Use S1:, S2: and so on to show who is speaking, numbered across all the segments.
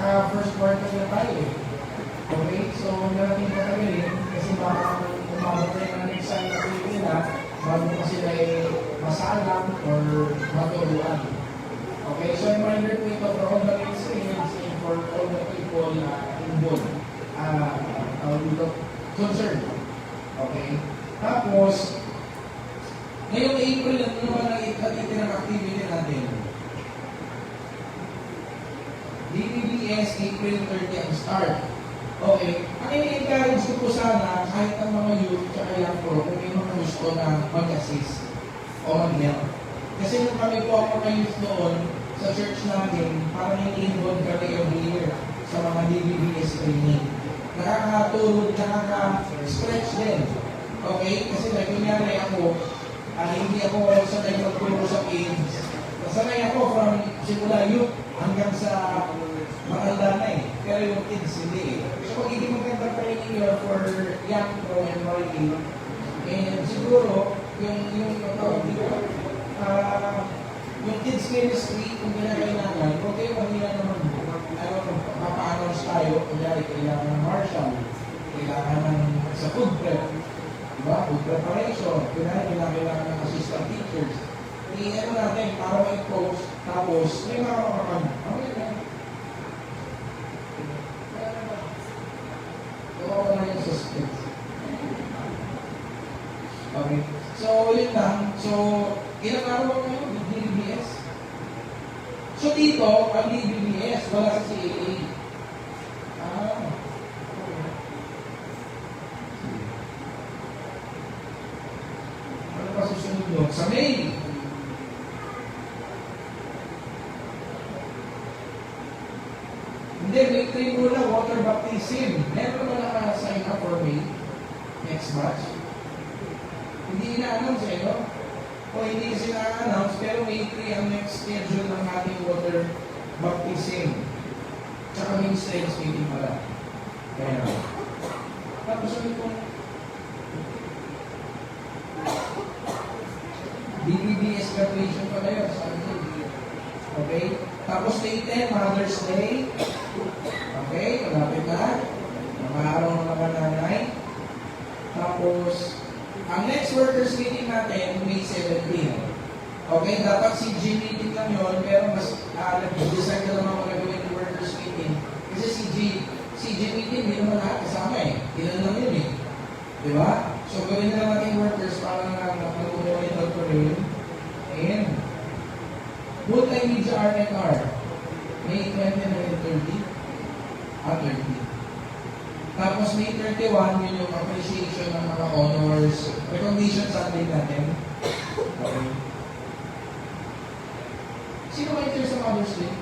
S1: naka-first quarter na tayo eh. Okay? So, huwag natin patagalin kasi baka umabot tayo ng exam na tuloy nila bago pa sila masalang or maturuan. Okay? So, reminder po ito for all the experience and for all the people involved. Concerned. Okay? Tapos, ngayong April, ano naman ang itinerang activity natin? DBBS April 30 ang start. Okay. Ang ini-encourage ko po sana, kahit ang mga youth at young pro, kung may mga gusto na mag-assist o mag-help. Kasi nung kami po ang mga youth noon sa church namin, parang ini-involve kami every year sa mga DBBS training. Nakakatulog, nakaka-stretch din. Okay? Kasi kunyari ako, hindi ako sanay magturo sa kids. Sanay ako from simula youth hanggang sa matanda na eh. Pero yung kids hindi eh. So magiging magandang training yun for young pro and working. And siguro, yung kids ministry, kung kinakailangan, huwag kayo kanila naman mapa-announce tayo. Kunyari, kailangan ng marshal, kailangan ng sa food prep, diba? Food preparation, kailangan ng assistant teachers. I-ano natin, para may post, tapos may mga makakam. Okay na. Oo na yung suspense. Okay. So, yun lang. So, ilang araw ko yun? DBBS? So, dito, ang DBBS, wala sa CAA. Ano pa susunod doon? Sa May. Hindi, may train muna, water baptism. Meron naman naka-sign up for me next batch. Hindi ina-announce eh, no? O hindi sina-announce, pero May 3 ang next schedule ng ating water baptism. Tsaka may strengths meeting pala. Kaya na. Tapos ano itong DBBS graduation pala yun. Okay? Tapos May 10, Mother's Day. Okay, malapit na. Mga araw ng mga nanay. Tapos, ang next workers meeting natin, May 17. Okay, dapat CG meeting lang yun, pero mas nag-design ka naman kung gagawin yung workers meeting. Kasi CG meeting, hindi naman lahat kasama eh. Ilan lang yun eh. Di ba? So, gawin na lang natin workers para nag-monitor ko rin. And, multimedia R&R. May 20 na 30. 30. Tapos May 31, yun yung appreciation ng mga honors. Recognition Sunday natin. Okay. Sino ba ito sa Mother's Day?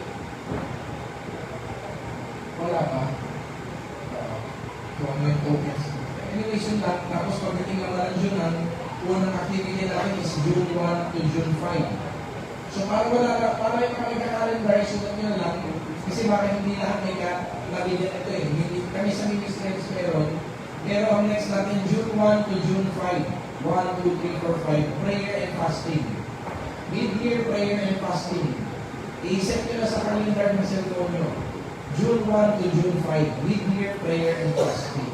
S1: Wala pa. Kung may tokens. Anyways, yun lang. Tapos pagdating naman ng June, ang unang activity natin is June 1 to June 5. So para yung kami ka-calendar, sulat nyo lang. Kasi baka hindi lahat may nabigyan ito eh. Kami sa ministries meron. Pero ang next natin, June 1 to June 5. 1, 2, 3, 4, 5. Prayer and fasting. Mid-year prayer and fasting. I-set nyo na sa calendar ng cellphone nyo. June 1 to June 5. Mid-year prayer and fasting.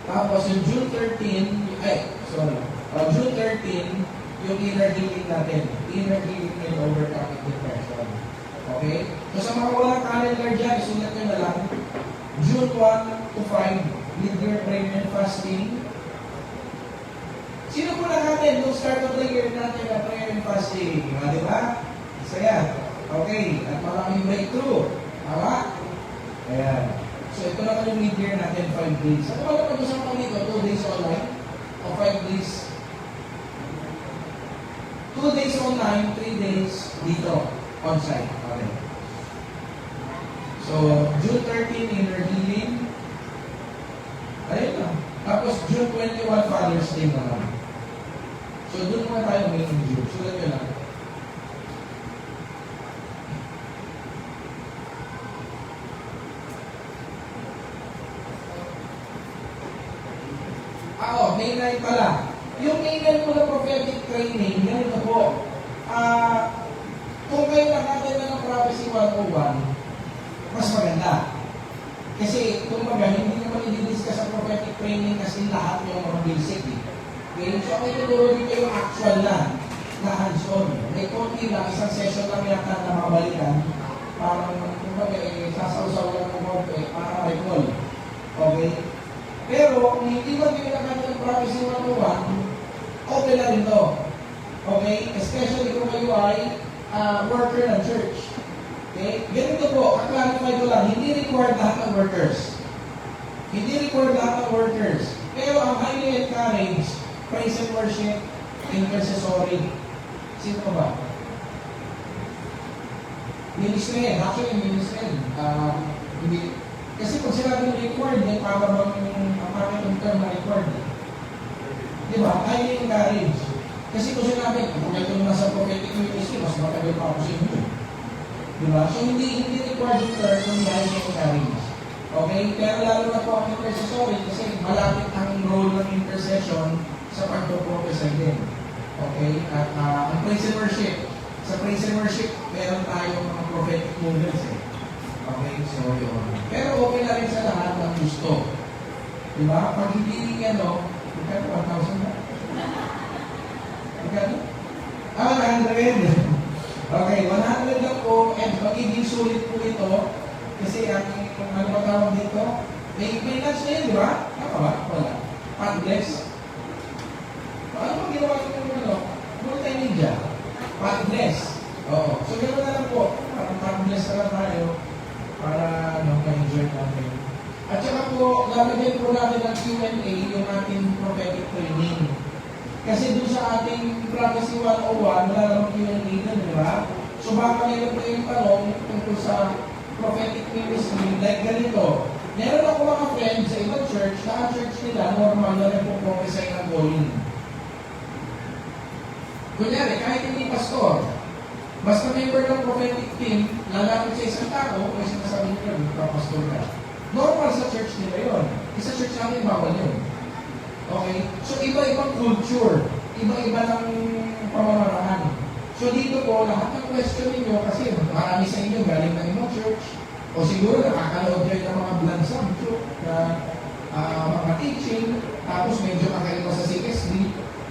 S1: Tapos yung June 13, June 13, yung inner healing natin. Inner healing and overcoming depression. Okay? So sa mga walang calendar dyan, isulat nyo na lang. June 1 to 5, mid-year prayer and fasting. Sino po na natin nung start of the year natin na prayer and fasting? Di ba? Isa yan. Okay. At maraming breakthrough. Tama? Ayan. So ito naman yung mid-year natin, 5 days. Ano ba na pag-usapan dito? 2 days online? O 5 days? 2 days online, 3 days dito, on-site. Okay. So, June 13, inner healing. Ayun lang. Tapos, June 21, Father's Day naman. So, doon muna tayo may in June. Sulat nyo lang. May 9 pala. Yung May 9 mo na prophetic training, yan ito po. Prophecy 101, mas maganda. Kasi, kumbaga, hindi naman i-discuss sa prophetic training kasi lahat yung mga basic. Okay? So, ako ituturo dito yung actual na hands-on. May konti lang, isang session lang yata na mabalikan. Parang, kumbaga, sasawsaw lang ng konti para recall. Okay? Pero, kung hindi mo pinakanta ng Prophecy 101, okay na rin to. Okay? Especially kung kayo ay worker ng church. Okay? Ganito po, kaklarify ko lang, hindi required lahat ng workers. Hindi required lahat ng workers. Pero ang highly encouraged, praise and worship, intercessory. Sino ba? Ministry. Actually, ministry. Hindi. Kasi kung sinabi ng required, yung para bang ang market term na required. Di ba? Highly encouraged. Kasi kung sinabi, kung ito nasa prophetic ministry, mas matagal pa ako sa inyo. Diba? So, hindi required yung term kung highly encouraged. Okay? Pero lalo na po ang intercessory kasi malapit ang role ng intercession sa pagpo-prophesy din. Okay? At ang praise and worship. Sa praise and worship, meron tayong mga prophetic movements eh. Okay? So, yun. Pero okay na rin sa lahat ng gusto. Diba? Pag hindi, magkano 1,000 na? Magkano? 100. Okay, 100 lang po, and magiging sulit po ito kasi ang ano ba tawag dito? May lunch na yun, di ba? Tama ba? Wala. Padless. Ano bang ginawa yung multimedia? Padless. Oo. So, ganoon na lang po. Parang padless na lang tayo para ma-enjoy natin. At saka po, lalagyan po natin ng Q&A yung ating prophetic training. Kasi doon sa ating Prophecy 101, wala namang Q&A doon, di ba? So baka nila po yung tanong tungkol sa prophetic ministry, like ganito. Meron ako mga friends sa ibang church, na ang church nila, normal na rin po prophesy ng calling. Kunyari, kahit hindi pastor, basta member ng prophetic team, lalapit sa isang tao, o sinasabi nila, magpapastor ka. Normal sa church nila yun. Sa church natin, bawal yun. Okay? So, iba-ibang culture. Iba-iba ng pamamaraan. So, dito po, lahat ng question ninyo, kasi marami sa inyo galing ng ibang church, o siguro nakakalood kayo ng mga vlog sa YouTube na mga teaching, tapos medyo kakaiba sa CSD.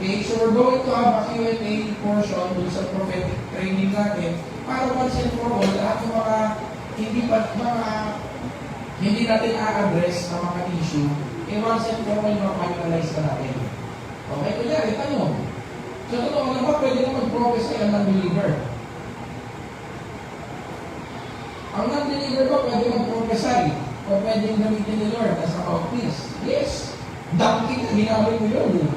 S1: Okay? So, we're going to have a Q&A portion dun sa prophetic training natin para once and for all, lahat ng mga hindi natin a-address na mga issue, once and for all, ma-finalize na natin. Okay, kunyari, tanong. So, totoo na ba, pwede na mag-prophesy ang non-believer? Ang non-believer ba, pwede mag-prophesy? O pwede yung gamitin ni Lord as a mouthpiece? Yes. Donkey na ginamit mo yun.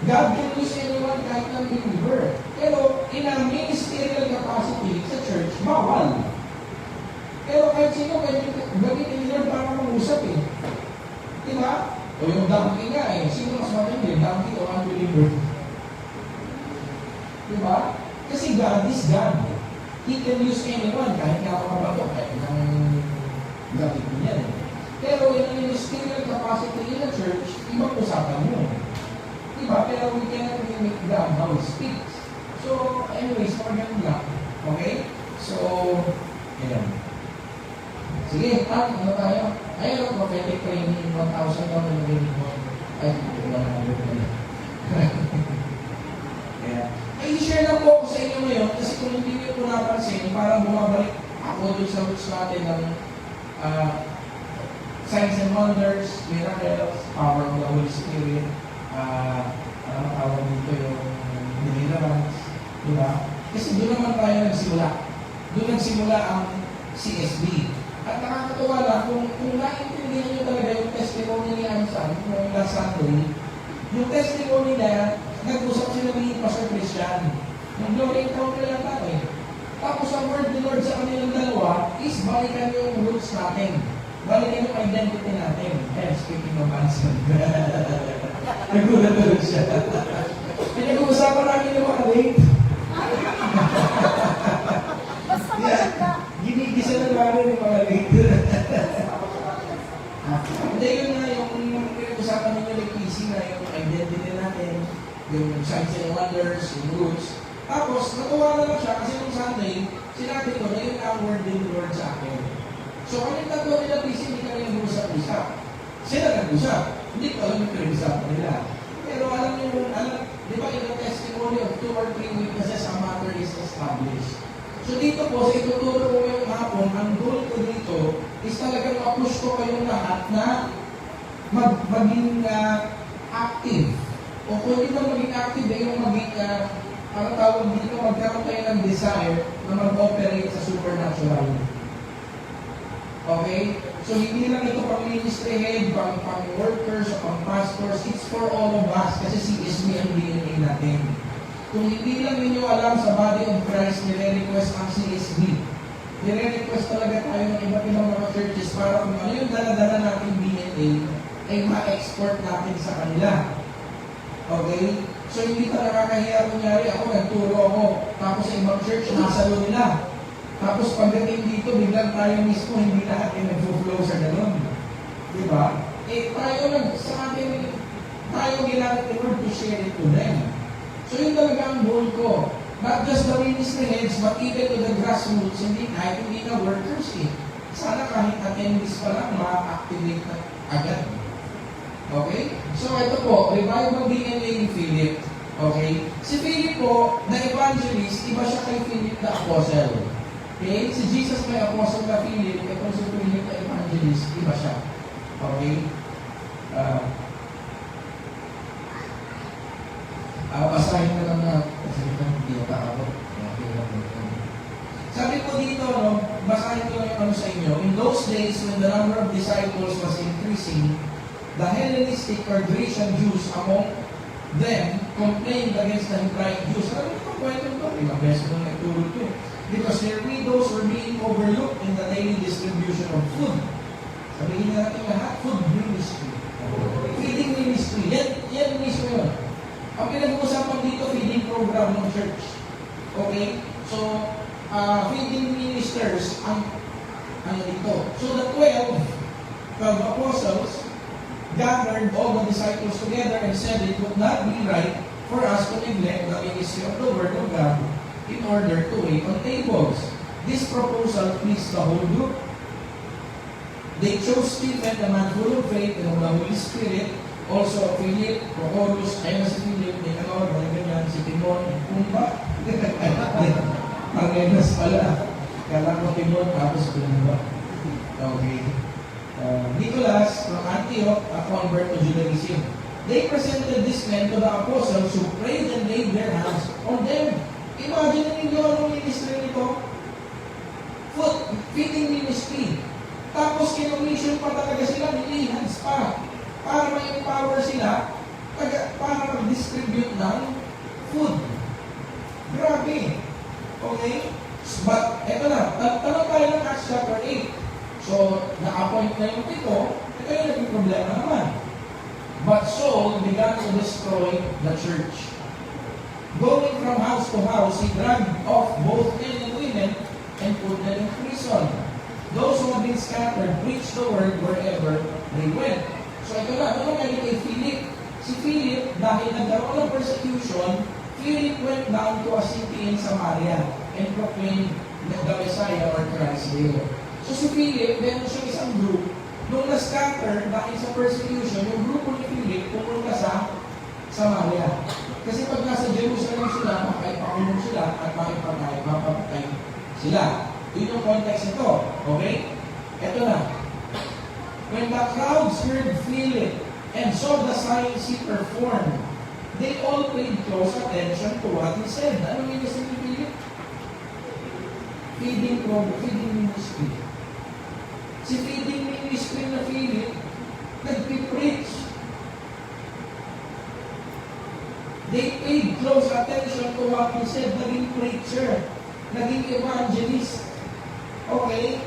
S1: God can use anyone kahit non-believer. Pero, in a ministerial capacity sa church, bawal. Pero kahit sino, pwede gamitin ni Lord para mag-usap eh. Diba? O yung donkey nga eh. Sino mas matindi? Donkey o unbeliever? Diba? Kasi God is God. He can use anyone kahit nga mga bato. Kahit nang gamit niya eh. Pero in a ministerial capacity in a church, ibang usapan mo. Diba? Pero we cannot mimic God how He speaks. So, anyways, magandang lang. Okay? So, ayan. Sige, ano tayo? Ayun ang prophetic training, 1,000 lang na nabili mo. Ay, hindi ko lang nabili. Ay, i-share lang po ko sa inyo ngayon kasi kung hindi nyo po napansin, parang bumabalik ako doon sa roots natin ng signs and wonders, miracles, power of the Holy Spirit, ano tawag dito yung deliverance, di ba? Kasi doon naman tayo nagsimula. Doon nagsimula ang CSB. At nakakatuwa lang, kung naiintindihan nyo talaga yung testimony ni Ansan, yung last Sunday, yung testimony na, nag-usap sila ni Pastor Christian. Yung glory encounter lang natin. Tapos ang word ni Lord sa kanilang dalawa is balikan yung roots natin. Balikan yung identity natin. Eh, speaking of Ansan. Nagulat siya. Pinag-uusapan namin yung mga late.
S2: Basta maganda.
S1: Ginigisa na namin yung mga late. Hindi yun nga yung pinag-usapan ninyo ni Casey na yung identity natin, yung signs and wonders, yung roots. Tapos, natuwa na lang siya kasi nung Sunday, sinabi ko na yun ang word din ni Lord sa akin. So kami tatlo nila busy, hindi kami nag-usap-usap. Sila nag-usap. Hindi ko alam yung pinag-usapan nila. Pero alam niyo, di ba in the testimony of 2 or 3 witnesses, a matter is established. So dito po, sa ituturo ko ngayong hapon, ang goal ko dito is talagang ma-push ko kayong lahat na maging active. O kung hindi man maging active, yung maging, ang tawag dito, magkaroon kayo ng desire na mag-operate sa supernatural. Okay? So hindi lang ito pang ministry head, pang workers, o pang pastors, it's for all of us kasi CSB ang DNA natin. Kung hindi lang ninyo alam sa body of Christ, nire-request ang CSB. Nire-request talaga tayo ng iba't ibang mga churches para kung ano yung dala-dala natin DNA, ay ma-export natin sa kanila. Okay? So hindi pa nakakahiya kunyari ako, nagturo ako, tapos sa ibang church, nasalo nila. Tapos pagdating dito, biglang tayo mismo, hindi lahat ay nag-flow sa ganun. Di ba? Eh, tayo sa atin, tayo ginamit ni Lord to share it to them. So yun talaga ang goal ko. Not just the ministry heads, but even to the grassroots, kahit hindi na workers eh. Sana kahit attendees pa lang, ma-activate na agad. Okay? So ito po, revival DNA ni Philip. Okay? Si Philip po, na evangelist, iba siya kay Philip the Apostle. Okay? Si Jesus may apostle na Philip, itong si Philip na evangelist, iba siya. Okay? Basahin na lang na, kasi ito hindi na ako. Sabi po dito, no, basahin ko lang yung ano sa inyo. In those days, when the number of disciples was increasing, the Hellenistic or Grecian Jews among them complained against the Hebraic Jews. Alam mo itong kwento ito? Ilang beses nung nagturo ito eh. Because their widows were being overlooked in the daily distribution of food. Sabihin na natin lahat, food ministry. Feeding ministry. Yan mismo yun. Ang pinag-uusapan dito, feeding program ng church. Okay? So, feeding ministers ang ano dito. So, the 12 apostles gathered all the disciples together and said it would not be right for us to neglect the ministry of the Word of God in order to wait on tables. This proposal pleased the whole group. They chose Stephen, a man full of faith and of the Holy Spirit, also Philip, Prochorus, ayun si Philip, Nicanor, ganyan, si Timon, Pumba. Parmenas pala. Kala ko Timon, tapos Pumba. Okay. Nicholas from Antioch, a convert to Judaism. They presented this men to the apostles who prayed and laid their hands on them. Imagine ninyo anong ministry nito? Food, feeding ministry. Tapos kinomission pa talaga sila, nilihans pa. Para ma-empower sila, para mag-distribute ng food. Grabe. Okay? But, eto na, tanong tayo ng Acts chapter 8. So, na-appoint na yung pito, ito yung naging problema naman. But Saul began to destroy the church. Going from house to house, he dragged off both men and women and put them in prison. Those who had been scattered preached the word wherever they went. So ito na, ano nangyari kay Philip? Si Philip, dahil nagkaroon ng persecution, Philip went down to a city in Samaria and proclaimed the Messiah or Christ there. So si Philip, meron siya isang group. Nung na-scatter dahil sa persecution, yung grupo ni Philip pumunta sa Samaria. Kasi pag nasa Jerusalem sila, makaipakulong sila at makipagpapatay sila. Yun yung context nito. Okay? Ito na. When the crowds heard Philip and saw the signs he performed, they all paid close attention to what he said. Ano ministry ni Philip? Feeding ministry. Si feeding ministry na Philip, nagpipreach. They paid close attention to what he said. Naging preacher. Naging evangelist. Okay?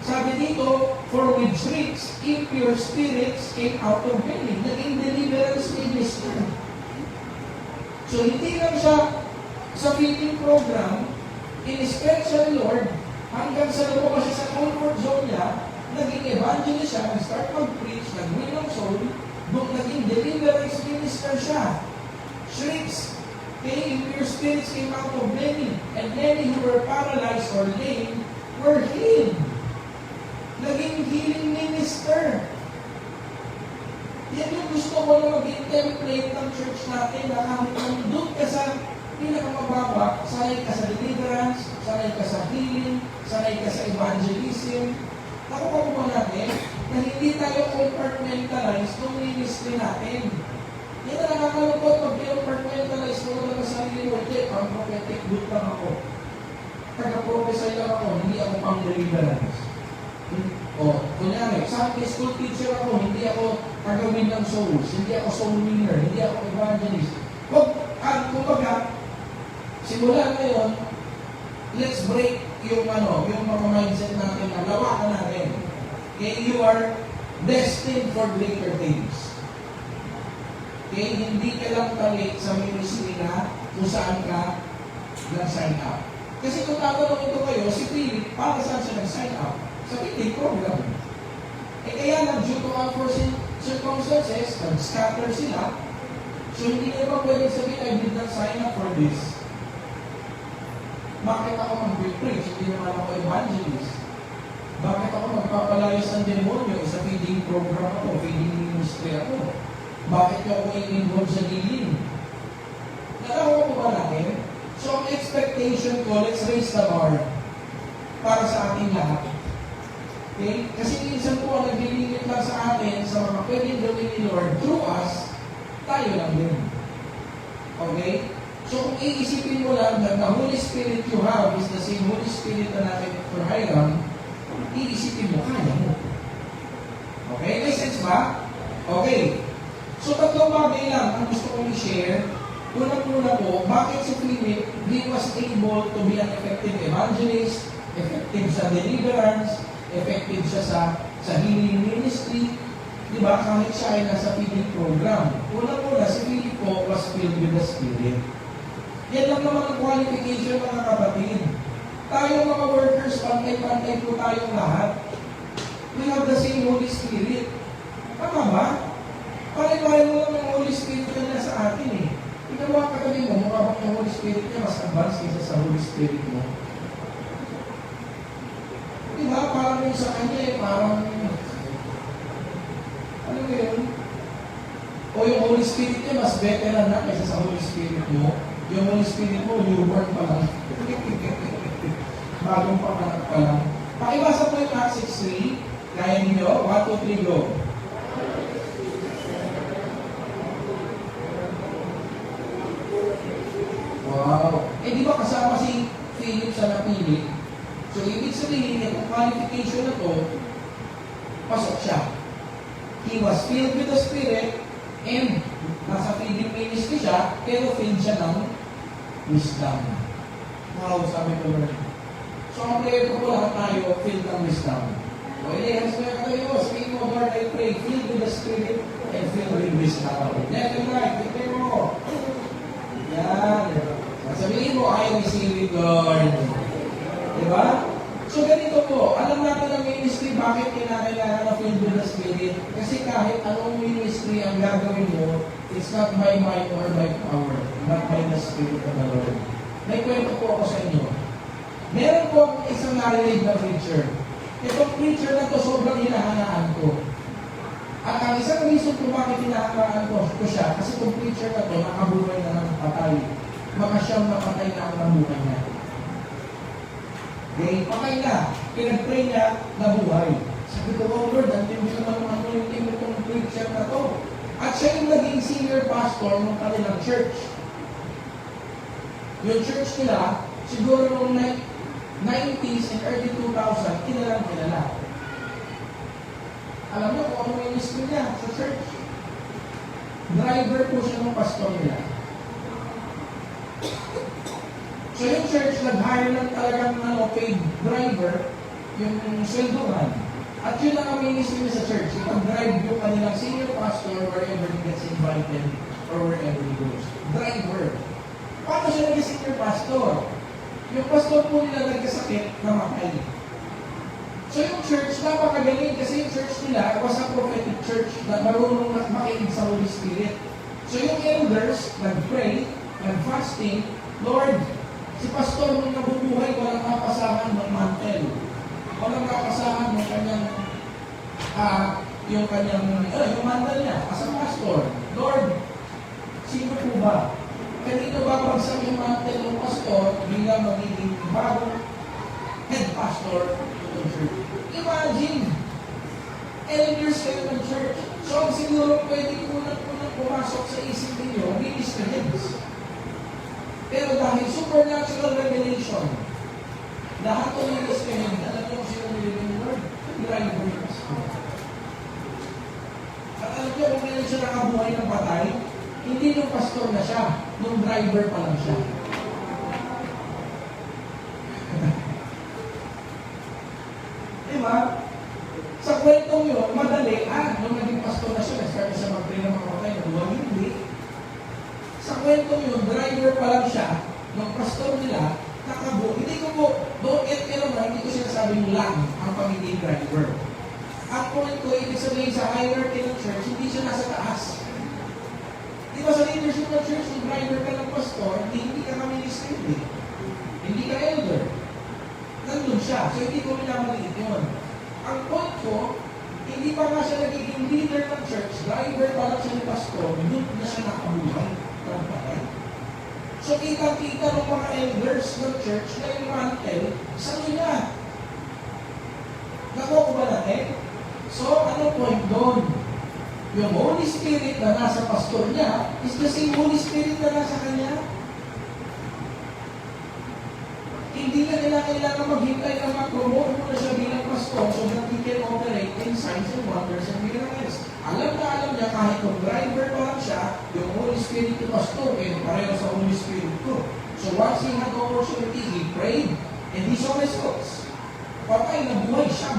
S1: Sabi dito, for with shrieks, impure spirits came out of belly. Naging deliverance minister. So, hindi lang siya sa feeding program, in-special Lord, hanggang sa lumabas siya sa comfort zone niya, naging evangelist siya, nag-start mag-preach, nag-win ng soul, naging deliverance minister siya. Shrieks Impure spirits came out of many, and many who were paralyzed or lame were healed. Naging healing minister. Yan yung gusto ko na maging template ng church natin na kahit nandun ka sa pinakamababa, sanay ka sa deliverance, sanay ka sa healing, sanay ka sa evangelism. Nakuha mo natin na hindi tayo compartmentalize ng ministry natin. Yan na nakakalungkot pag compartmentalize mo lang sa sarili mo. Hindi, ang prophetic good lang ako. Taga-prophesy lang ako, hindi ako pang deliverance. O, kunyari, Sunday school teacher ako, hindi ako tagawin ng souls, hindi ako soul winner, hindi ako evangelist. Kumbaga, simula ngayon, let's break yung mga mindset natin na lawakan natin. Okay, you are destined for greater things. Okay, hindi ka lang talit sa ministry na kung saan ka nag-sign up. Kasi kung tatanungin ko kayo, si Philip, para saan siya nag-sign up? Sa Philip program. Kaya lang, due to unforeseen circumstances, nag-scatter sila. So, hindi nila pa pwede sabihin, I did not sign up for this. Bakit ako mag-preach? Hindi naman ako evangelist. Bakit ako magpapalayas ng demonyo? Sa feeding program ako, feeding ministry ako. Bakit ako in-involve sa healing? Nalawa ko ba natin? So, ang expectation ko, let's raise the bar para sa ating lahat. Okay? Kasi minsan po, ang naglilimit lang sa atin, sa mga pwedeng gawin ni Lord, through us, tayo lang din. Okay? So, kung iisipin mo lang that the Holy Spirit you have is the same Holy Spirit na natin for Hiram, iisipin mo, kaya mo. Okay? May sense ba? Okay. So, tatlong bagay lang ang gusto kong i-share. Unang-una po, bakit si Philip, he was able to be an effective evangelist, effective sa deliverance, effective siya sa healing ministry, di ba? Kahit siya ay nasa feeding program. Unang-una, si Philip po was filled with the Spirit. Yan lang naman ang qualification, mga kapatid. Tayo mga workers, pantay-pantay po tayong lahat. We have the same Holy Spirit. Tama ba? Pare-pare mo lang ang Holy Spirit na nasa atin eh. Ikaw mga katabi mo, mukha bang yung Holy Spirit niya mas advanced kaysa sa Holy Spirit mo? Diba? Parang yung sa kanya eh, parang ano yun? O yung Holy Spirit niya mas veteran na kaysa sa Holy Spirit mo. Yung Holy Spirit mo, newborn pa lang. Bagong panganak pa lang. Pakibasa po yung Acts 6:3. Kaya ninyo? 1, 2, 3, go. Wow. Di ba kasama si Philip sa napili? So, ibig sabihin, itong qualification na to, pasok siya. He was filled with the Spirit, and nasa feeding ministry siya, pero filled siya ng wisdom. Wow, sabi ko Lord. So, ang prayer ko po lahat tayo, filled ng wisdom. O, hands mo yung katayo, speak mo, Lord, I pray, filled with the Spirit, and filled with wisdom. Left and right, prepare mo. Yan. Sabihin mo, I receive it, Lord. Diba? So, ganito po. Alam natin ang ministry, bakit kinakailangan na filled with the Spirit? Kasi kahit anong ministry ang gagawin mo, it's not by might or by power, but by the Spirit of the Lord. May kwento po ako sa inyo. Meron po akong isang narinig na preacher. Itong preacher na to, sobrang hinahanaan ko. At ang isang reason kung bakit hinahanaan ko siya, kasi itong preacher na to, nakabuhay na ng patay. Baka siyang napatay na ang nabuhay niya. Okay, patay na. Pinag-pray niya, nabuhay. Sabi ko, oh Lord, ang tindi naman ng ano yung tindi itong preacher na to. At siya yung naging senior pastor ng kanilang church. Yung church nila, siguro noong 90s and early 2000, kilala. Alam mo kung ano ministry niya sa church? Driver po siya ng pastor nila. So yung church, nag-hire ng talagang paid driver, yung sweldohan. At yun lang ang ministry niya sa church. Ipag-drive yung kanilang senior pastor wherever he gets invited or wherever he goes. Driver. Paano siya naging senior pastor? Yung pastor po nila nagkasakit, namatay. So yung church, napakagaling kasi yung church nila was a prophetic church na marunong makinig sa Holy Spirit. So yung elders, nag-pray, and fasting, Lord, si pastor nung nabubuhay, walang kapasahan ng mantel. Walang kapasahan ng kanyang, yung mantel niya, as a pastor. Lord, sino po ba? Kanino ba bagsak yung mantel ng pastor bilang magiging bagong head pastor ng church? Imagine, elders kayo ng church. So, ang siguro pwede unang pumasok sa isip ninyo, ministry heads. Pero dahil supernatural revelation, lahat ng ministry heads, alam niyo kung sino nilibig ni Lord? Driver yung pastor. At alam niyo kung kailan siya nakabuhay ng patay, hindi nung pastor na siya, nung driver pa lang siya. Diba? Sa kwentong yun, madali, nung naging pastor na siya, nag-start na siya mag-pray ng mga patay, nabuhay, hindi. Sa kwentong yun, driver pa lang siya, nung pastor nila, nakabuo. Hindi ko po, don't get me wrong, hindi ko sinasabing lang ang pagiging driver. Ang point ko, ibig sabihin sa hierarchy ng church, hindi siya nasa taas. Di ba sa leadership ng church, kung driver ka ng pastor, hindi ka ka-ministry, hindi ka elder. Nandun siya. So, hindi ko minamaliit yun. Ang point ko, hindi pa nga siya nagiging leader ng church, driver pa lang siya ni pastor, doon na siya nakabuhay ng patay. So, kita-kita ng mga elders ng church na yung mantel, sa niya. Nakuha ko ba natin? So, ano point doon? Yung Holy Spirit na nasa pastor niya is the same Holy Spirit na nasa kanya. Hindi na kailangan maghintay na mag-promote mo na siya bilang pastor so that he can operate in signs and wonders and miracles. Alam niya kahit kung driver pa lang siya, yung Holy Spirit ni pastor, pareho sa Holy Spirit ko. So once he had the opportunity, he prayed and he saw results. Patay na buhay siya.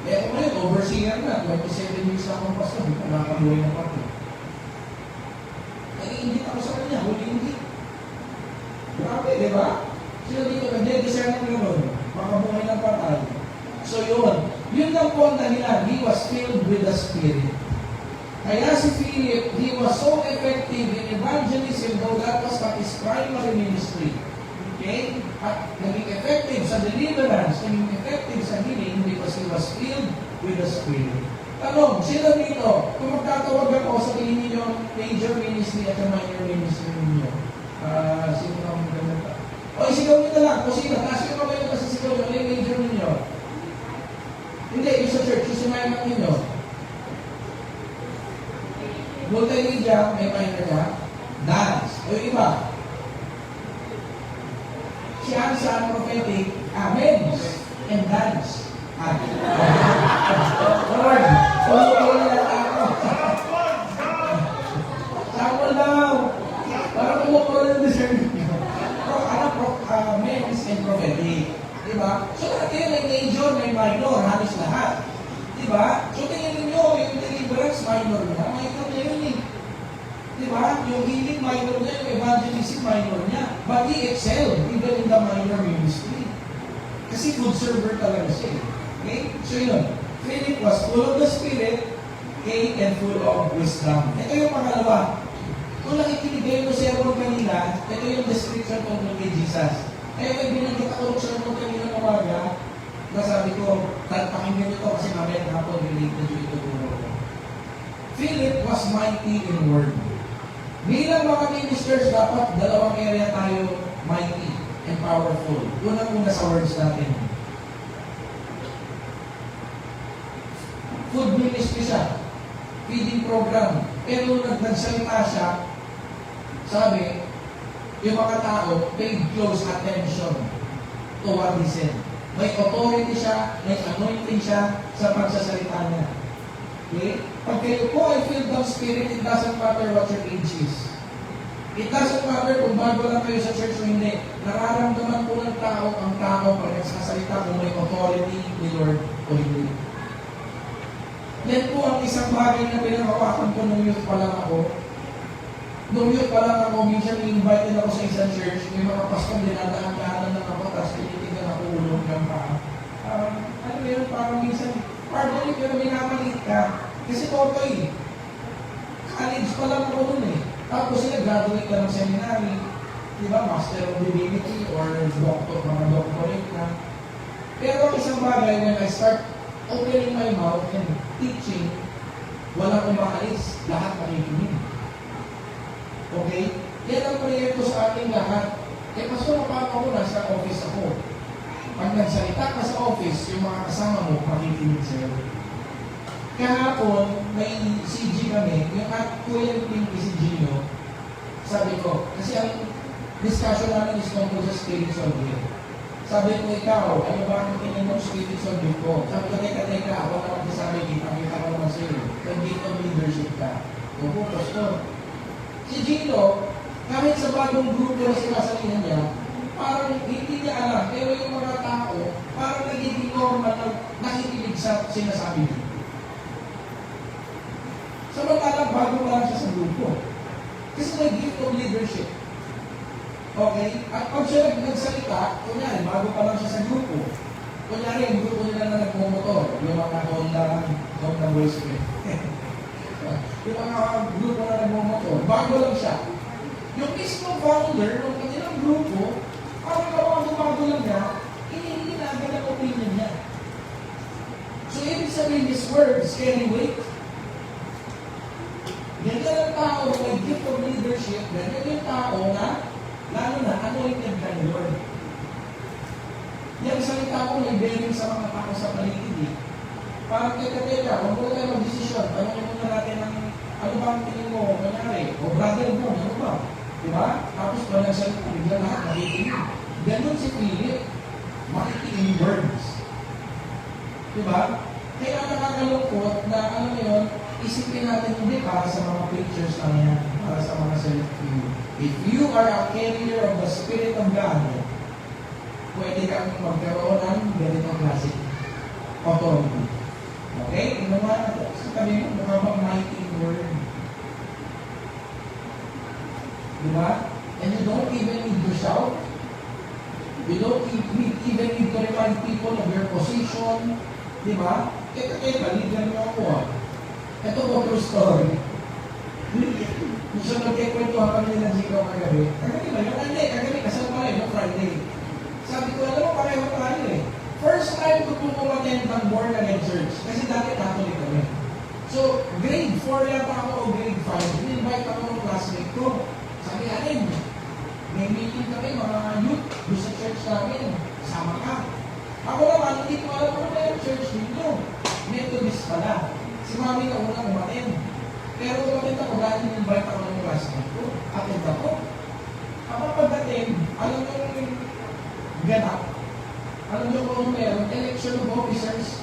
S1: Kaya kung ngayon, overseer na, 27 years na akong pastor, hindi pa nakabuhay ng patay. Nag-iingit ako sa kanya, huli-hindi. Grabe, di ba? Sino dito, nag-design ng gano'n, makabuhay ng patay. So yun lang po ang dahilan, he was filled with the Spirit. Kaya si Philip, he was so effective in evangelism, though that was not his primary ministry. Okay? At naging effective sa deliverance, naging effective sa healing because he was filled with the Spirit. Tanong, sino dito, kung magtatawag ako sa tingin ninyo, major ministry at minor ministry ninyo, sino ang maganda? O isigaw nyo na lang, kung sino, taas nyo kayo kasi sigaw nyo, ano yung major ninyo? Hindi, yung sa church, yung sinayang ninyo. Multimedia, may minor ka? Dance. O yung iba? Siya sa prophetic, amen, and dance. Lord, kung nila ako. Sample daw. Para kumukuha ng discernment nyo. Men's and prophetic. Diba? So, natin may major, may minor, halos lahat. Diba? So, tingin nyo, yung deliverance, minor na. Minor na yun eh. Diba? Yung healing, minor na. Yung evangelism, minor niya. But he excelled even in the minor ministry. Kasi good server talaga siya. Okay? So, yun. Philip was full of the Spirit, okay, and full of wisdom. Ito yung pangalawa. Kung nakikinig mo sa sermon kanina, ito yung description tungkol kay Jesus. Kaya may binanggit ako sa sermon kanina ng umaga, na sabi ko, pakinggan nyo ito kasi mamaya hapon relate na ito ko. Philip was mighty in word. Bilang mga ministers, dapat dalawang area tayo mighty and powerful. Unang-una sa words natin. Food ministry siya. Feeding program. Pero nagsalita siya, sabi, yung mga tao paid close attention to what he said. May authority siya, may anointing siya sa pagsasalita niya. Okay? Pag kayo po ay filled of Spirit, it doesn't matter what your age is. It doesn't matter kung bago lang kayo sa church o hindi. Nararamdaman po ng tao ang tao pag nagsasalita kung may authority ni Lord o hindi. Yan po ang isang bagay na pinakawakan ko nung youth pa lang ako. Nung youth pa lang ako, minsan i-invite ako sa isang church, may mga pastor dinadaan-daanan ng ako, tapos tinitignan ako ulong ng paa. Ano yun, parang minsan, pardon pero minamaliit ka. Kasi totoy, college pa lang ako nun eh. Tapos sila graduate ka ng seminary, di ba, Master of Divinity or doctor, mga doctorate na. Pero ang isang bagay, when I start opening my mouth and teaching, walang umaalis, lahat makikinig. Okay? Yan ang proyekto sa ating lahat. Eh, pastor, paano ako nasa office ako? Pag nagsalita ka sa office, yung mga kasama mo, makikinig sa'yo. Kahapon, may CG kami, yung kuya ng Pinky si Gino, sabi ko, kasi ang discussion namin is tungkol sa spiritual gift. Sabi ko, ikaw, ano ba ang tingin mo spiritual gift ko? Sabi ko, teka, ako naman kasabi, kita ko naman sa'yo. Yung gift of leadership ka. Opo, pastor. Si Gino, kahit sa bagong grupo na sinasalina niya, parang hindi niya alam, pero yung mga tao, parang nagiging normal na nakikinig sa sinasabi niya. Samantalang bago pa lang siya sa grupo. Kasi may gift of leadership. Okay? At pag siya nagsalita, kunyari, bago pa lang siya sa grupo, kunyari, yung grupo nila na nagmumotor, yung mga Honda Boys ko. Yung mga grupo na nagmumotor, bago lang siya. Yung mismo founder ng kanilang grupo, parang bago lang niya, hindi na agad ang opinion niya. So, ibig sabihin, his words carry weight. Ganyan ang tao na may gift of leadership, ganyan yung tao na, lalo na, anointed ka ni Lord. Yung salita ko may bearing sa mga tao sa paligid. Parang teka, huwag mo tayo mag-desisyon. Tanongin muna natin ang, ano ba ang tingin mo, kanyari, o brother mo, ano ba? Diba? Tapos pag nagsalita, bigla lahat nakikinig. Ganon si Philip, makikinig words. Diba? Kaya nakakalungkot na, ano yun, isipin natin hindi para sa mga pictures lang yan, para sa mga self-view. If you are a carrier of the Spirit of God, pwede kang magkaroon ng ganitong klase authority. Okay? Tingnan mo natin. Sa kami mo, mukha bang mighty word? Diba? And you don't even need to shout. You don't even need to remind people of your position. Diba? Teka, leader mo ako ah. Ito po true story. Gusto nagkikwentuhan kami ng Zico kagabi. Kagabi ba? Yung Monday, kagabi, kasal pa rin, no Friday. Sabi ko, alam mo, pareho tayo eh. First time ko po umattend ng born again church. Kasi dati Catholic kami. So, grade 4 lang pa ako o grade 5. In-invite ako ng classmate ko. Sabi, alin, may meeting kami, mga youth, doon sa church namin. Sama ka. Ako naman, hindi ko alam ano ba yung church dito. Methodist pala. Si mami na unang umatin. Pero umatin ako dahil in-invite ako ng classmate ko. Attend ako. Ako pagdating, alam mo yung ganap. Alam mo kung meron, election of officers.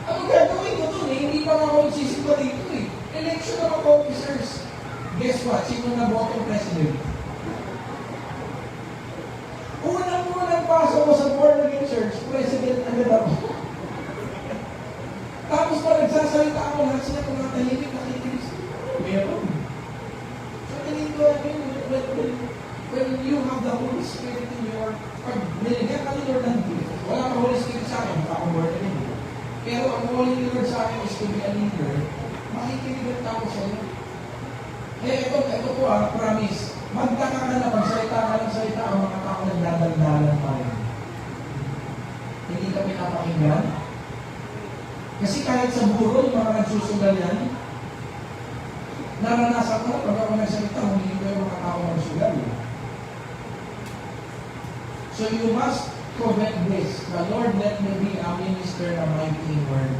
S1: Ano gagawin ko dun eh? Hindi pa ako nagsisimba dito eh. Election of officers. Guess what? Sino na botong president? Unang pasok ko sa born again church, president agad ako. Tapos pa nagsasalita ako, lahat sila kung natahimik, nakikinig. Meron. So, tingin ko, when you have the Holy Spirit in your, pag niligyan ka ni Lord ng gift, wala ka Holy Spirit sa akin, baka ako born again. Pero ang Holy Lord sa akin is to be a leader, makikinig ang tao sa iyo. Eh, ito po promise. Magtaka ka na, magsalita ka ng salita, ang mga tao nagdadaldalan pa rin. Hindi ka pinapakinggan. Kasi kahit sa buro, yung mga nagsusugal yan, naranasan ko na pag ako nagsalita, hindi ko yung mga tao nagsugal. So you must covet this. The Lord let me be a minister na mighty word.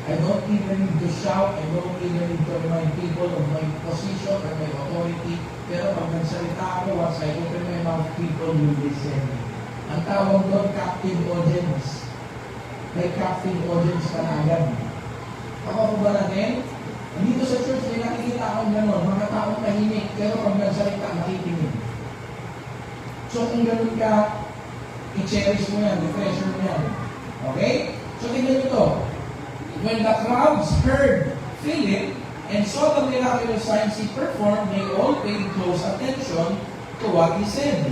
S1: I don't even need to shout, I don't even need to remind people of my position or my authority. Pero pag nagsalita ako, once I open my mouth, people will listen. Ang tawag doon, captive audience. May captive audience ka na agad. Ako ba natin? Dito sa church, may nakikita akong gano'n, mga taong tahimik, pero pag nagsalita, nakikinig. So kung gano'n ka, i-cherish mo yan, i-treasure mo yan. Okay? So tingnan nyo ito. When the crowds heard Philip and saw the miraculous signs he performed, they all paid close attention to what he said.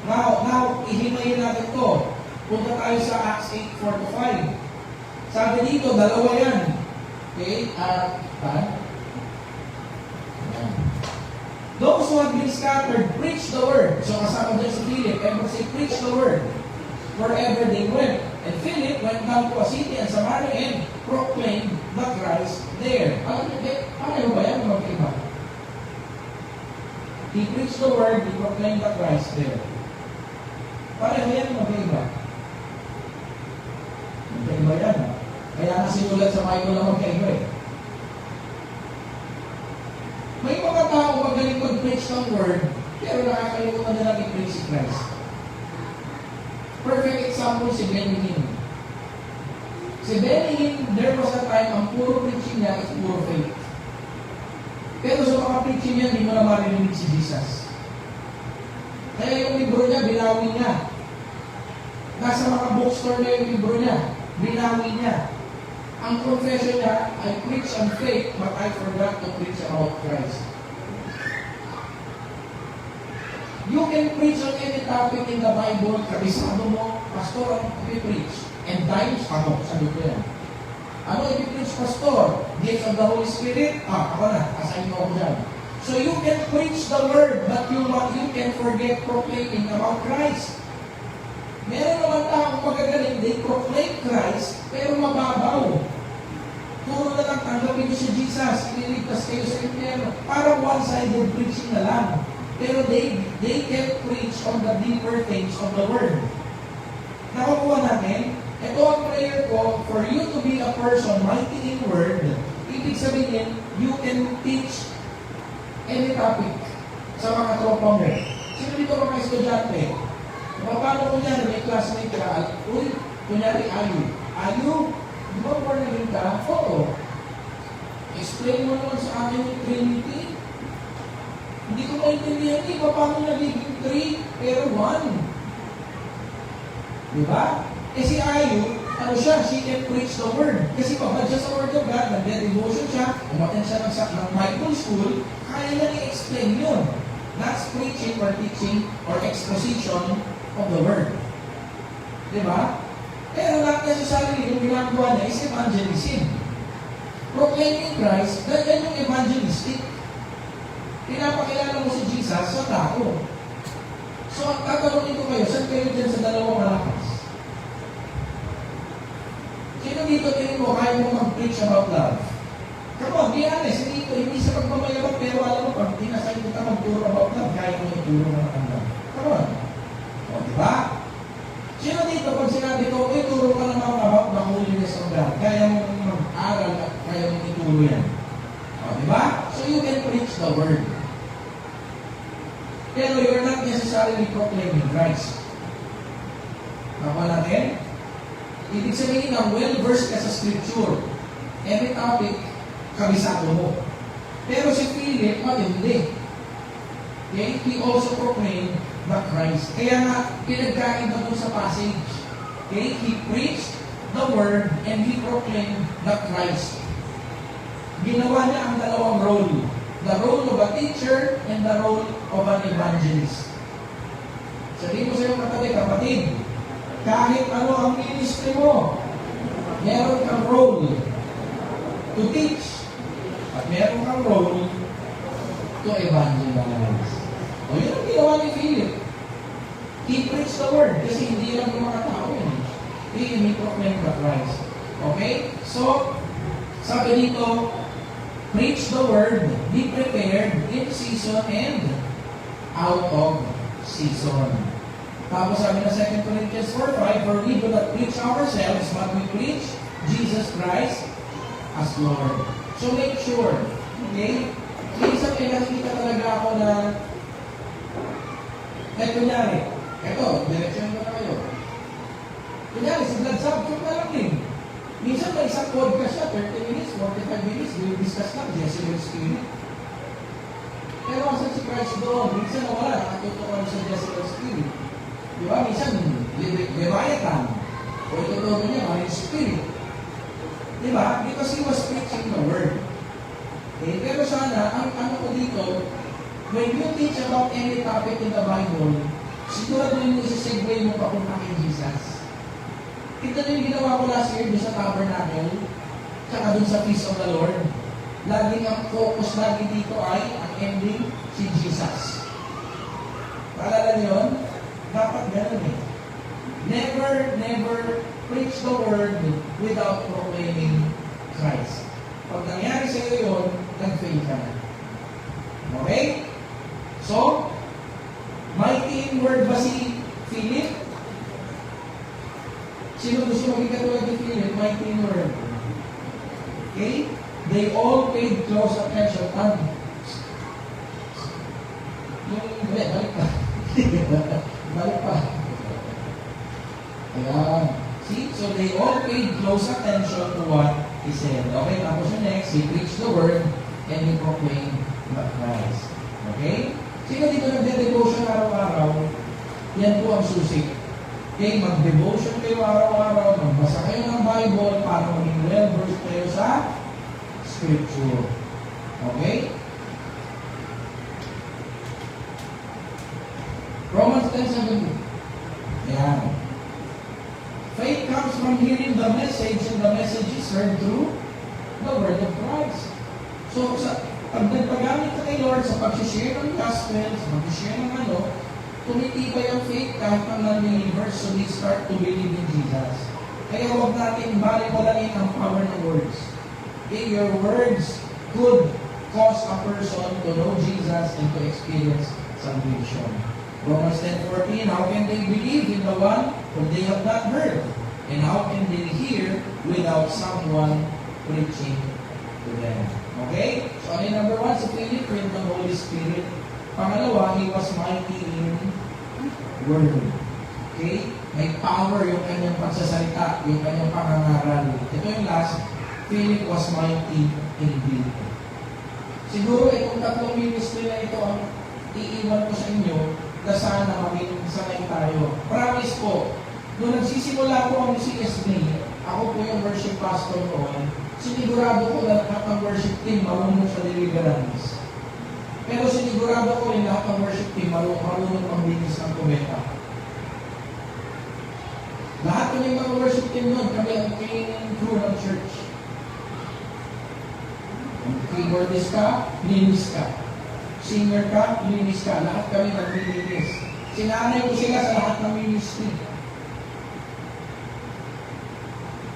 S1: Now, ihimayin natin ito. Punta tayo sa Acts 8:4-5. Sabi dito, dalawa yan. Okay? Those who have been scattered, preach the word. So kasama dyan si Philip, ever say, preach the word. Wherever they went. And Philip went down to a city and Samaria and proclaimed the Christ there. Ano ba yan? Magkaiba. He preached the word, he proclaimed the Christ there. Pareho yan, magkaiba. Magkaiba yan. Kaya nga sinulat sa Bible na magkaiba eh. May mga tao magaling mag-preach ng word, pero nakakalimutan na lang i-preach si Christ. Perfect example si Benny Hinn. Si Benny Hinn, there was a time, ang puro preaching niya is puro faith. Pero sa mga preaching niya, hindi mo na marinig si Jesus. Kaya yung libro niya, binawi niya. Nasa mga bookstore na yung libro niya, binawi niya. Ang confession niya, I preach on faith, but I forgot to preach about Christ. You can preach on any topic in the Bible, kabisado mo, pastor, ano i-preach? And times, sabi ko yan. Ano i-preach, pastor? Gifts of the Holy Spirit? Ako na, assign mo ako dyan. So you can preach the word, but you can forget proclaiming about Christ. Meron naman taong magagaling, they proclaim Christ, pero mababaw. Puro na lang tanggapin nyo si Jesus, ililigtas kayo sa impyerno. Parang one-sided preaching na lang. Pero they can preach on the deeper things of the Word. Nakukuha natin, ito ang prayer ko, for you to be a person mighty in Word, ibig sabihin, you can teach any topic sa mga tropa mo. Sino dito mga estudyante? Paano kunyari, may classmate ka, kunyari, Ayu, di ba born again ka? Oo. Explain mo naman sa akin yung Trinity. Hindi ko maintindihan paano nagiging 3 pero 1. Di ba? Si Ayu, she can preach the word. Kasi pabad siya sa word of God, nag-devotion siya, umaten siya ng Bible school, kaya lang i-explain yun. That's preaching or teaching or exposition of the word. Diba? Pero not necessarily yung ginagawa niya is evangelism. Proclaiming Christ, ganyan yung evangelistic. Pinapakilala mo si Jesus sa tao. So, ang tatanungin ko kayo, saan kayo dyan sa dalawang malakas? Sino dito tingin mo kaya mo mag-preach about love? Come on, be honest, hindi sa pagmamayabang, pero alam mo, pag tinasay kita mag-turo about love, kaya mo ituro ng love. Come on. O, diba? Sino dito, pag sinabi ko, turo ka naman about the holiness of God, kaya mo mag-aral at kaya mo ituro yan. O, diba? So you can preach the word. Pero you're not necessarily proclaiming Christ. Kapag natin, ibig sabihin na well-versed ka sa scripture. Every topic, kabisado mo. Pero si Philip, matindi. Okay? He also proclaimed the Christ. Kaya nga, pinagkaiba doon sa passage. Okay? He preached the word and he proclaimed the Christ. Ginawa niya ang dalawang role. The role of a teacher and the role of an evangelist. Sabihin mo sa iyong kapatid, kahit ano ang ministry mo, meron kang role to teach at meron kang role to evangelize. O yun ang ginawa ni Philip. He preached the word kasi hindi lang yung mga tao yun. He proclaimed the Christ. Okay? So, sabi dito, preach the word, be prepared in season and out of season. Tapos sabi na 2 Corinthians 4:5, for we do not preach ourselves, but we preach Jesus Christ as Lord. So make sure, okay? Minsan may nakikita talaga ako na, kunyari, eto, direksyon ko na kayo. Kunyari, si blood subject na lang din. Minsan may isang podcast siya, 30 minutes, 45 minutes, we'll discuss lang, Jezebel Spirit. Pero asan si Christ doon? Minsan nawala, nakatutukan sa Jezebel Spirit. Di ba? Minsan, Leviathan. O itutukan niya, Marine Spirit. Di ba? Because he was preaching the word. Okay? Pero sana, ang ano ko dito, when you teach about any topic in the Bible, siguraduhin mo isa-segue mo papunta kay Jesus. Ito na yung ginawa ko last year doon sa Tabernacle, tsaka doon sa Feast of the Lord. Laging ang focus lagi dito ay, ang ending, si Jesus. Paalala niyo yun? Dapat ganun eh. Never preach the word without proclaiming Christ. Pag nangyari sa iyo yun, nag-fail ka na. Okay? So, mighty in word ba si Philip? Sino gusto maging katulad ni Philip? Mighty in word. Okay? They all paid close attention. Balik pa. Balik pa. Ayan. See? So they all paid close attention to what he said. Okay, tapos yung next, he preached the word and he proclaimed Christ. Okay? Sino dito nagde-devotion araw-araw? Yan po ang susi. Okay, mag-devotion kayo araw-araw, magbasa kayo ng Bible para maging well-versed kayo sa Scripture. Okay? Romans 10:17. Ayan. Faith comes from hearing the message, and the message is heard through the word of Christ. So, pag nagpagamit ka kay Lord sa pag-share ng gospel, sa pag-share ng tumitibay ang faith kahit ang non-believers, so we start to believe in Jesus. Kaya huwag natin balik-walain ang power ng words. Okay, your words could cause a person to know Jesus and to experience salvation. Romans 10:14, how can they believe in the one whom they have not heard? And how can they hear without someone preaching to them? Okay? So, ano yung number one? Si Philip, filled ng Holy Spirit. Pangalawa, he was mighty in word. Okay? May power yung kanyang pagsasalita, yung kanyang pangangaral. Ito yung last, Philip was mighty in deed. Siguro itong tatlong ministry na ito ang iiwan ko sa inyo na sana maging sanay tayo. Promise po, nung nagsisimula po ang CSB, ako po yung worship pastor noon, sinigurado ko na lahat ng worship team marunong sa deliverance. Pero sinigurado ko rin lahat ng worship team marunong pang-linis ng kumeta. Lahat ng yung mga worship team noon, kami ang cleaning crew ng church. Keyboardist ka, linis ka. Singer ka, linis ka. Lahat kami naglilinis. Sinanay ko sila sa lahat ng ministry.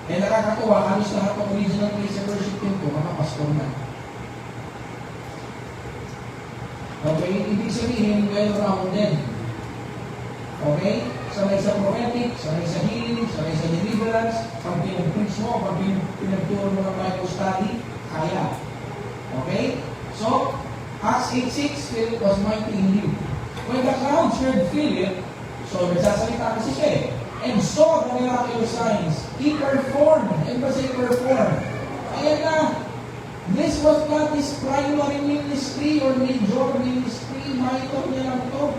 S1: Eh nakakatuwa, halos lahat ng original praise and worship team ko, mga pastor na. Okay, ibig sabihin, well-rounded. Okay? Sanay sa prophetic, sanay sa healing, sanay sa deliverance, pag pinag-preach mo, pag pinagturo mo ng Bible study, kaya. Okay? So, Acts 8:6, Philip was mighty in you. When the crowd heard Philip, so nagsasalita kasi siya and saw the miraculous signs, he performed. And ba say perform? Ayan na, this was not his primary ministry or major ministry, minor niya lang ito.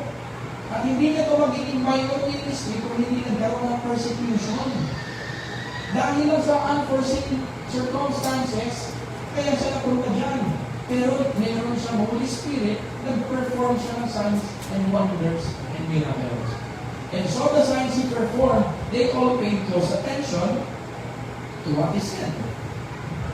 S1: At hindi niya ito magiging minor ministry kung hindi nagkaroon ng persecution. Dahil lang sa unforeseen circumstances, kaya siya napunta dyan. Pero meron siyang Holy Spirit, nag-perform siya ng signs and wonders and miracles. And so the signs he performed, they all paid close attention to what he said.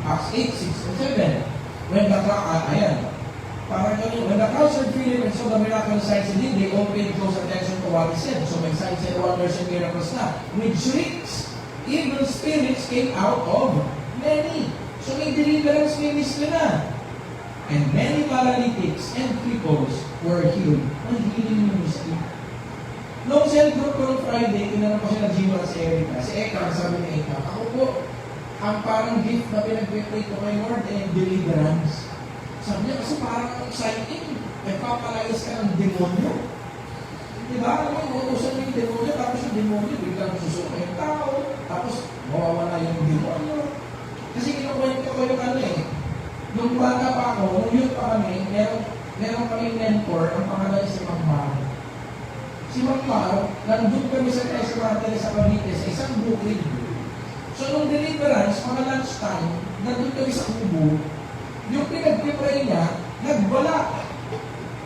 S1: Acts 8:6-7. When the crowd, when the crowd heard Philip and saw the miraculous signs he did, they all paid close attention to what he said. So may signs and wonders and miracles na. With shrieks, evil spirits came out of many. So may deliverance ministry na. And many paralytics and cripples were healed. Ang healing ministry. Noong cell group ko noong Friday, tinanong ko sila Jimo at si Erica. Si Eka, sabi ni Eka, ako po, ang parang gift na pinag-pray ko kay Lord ay deliverance. Sabi niya, kasi parang exciting. Nagpapalayas ka ng demonyo. Diba? Alam mo, uusan mo yung demonyo, tapos yung demonyo, biglang susuka yung tao, tapos mawawala yung demonyo. Kasi kinukwento ko yung nung bata pa ako, nung youth pa kami, meron kami mentor, ang pangalan si Magmar. Si Magmar, nandun kami sa Tres Martires sa Cavite, sa isang bukid. So nung deliverance, mga lunchtime, nandun kami sa kubo, yung pinag-pray niya, nagbala.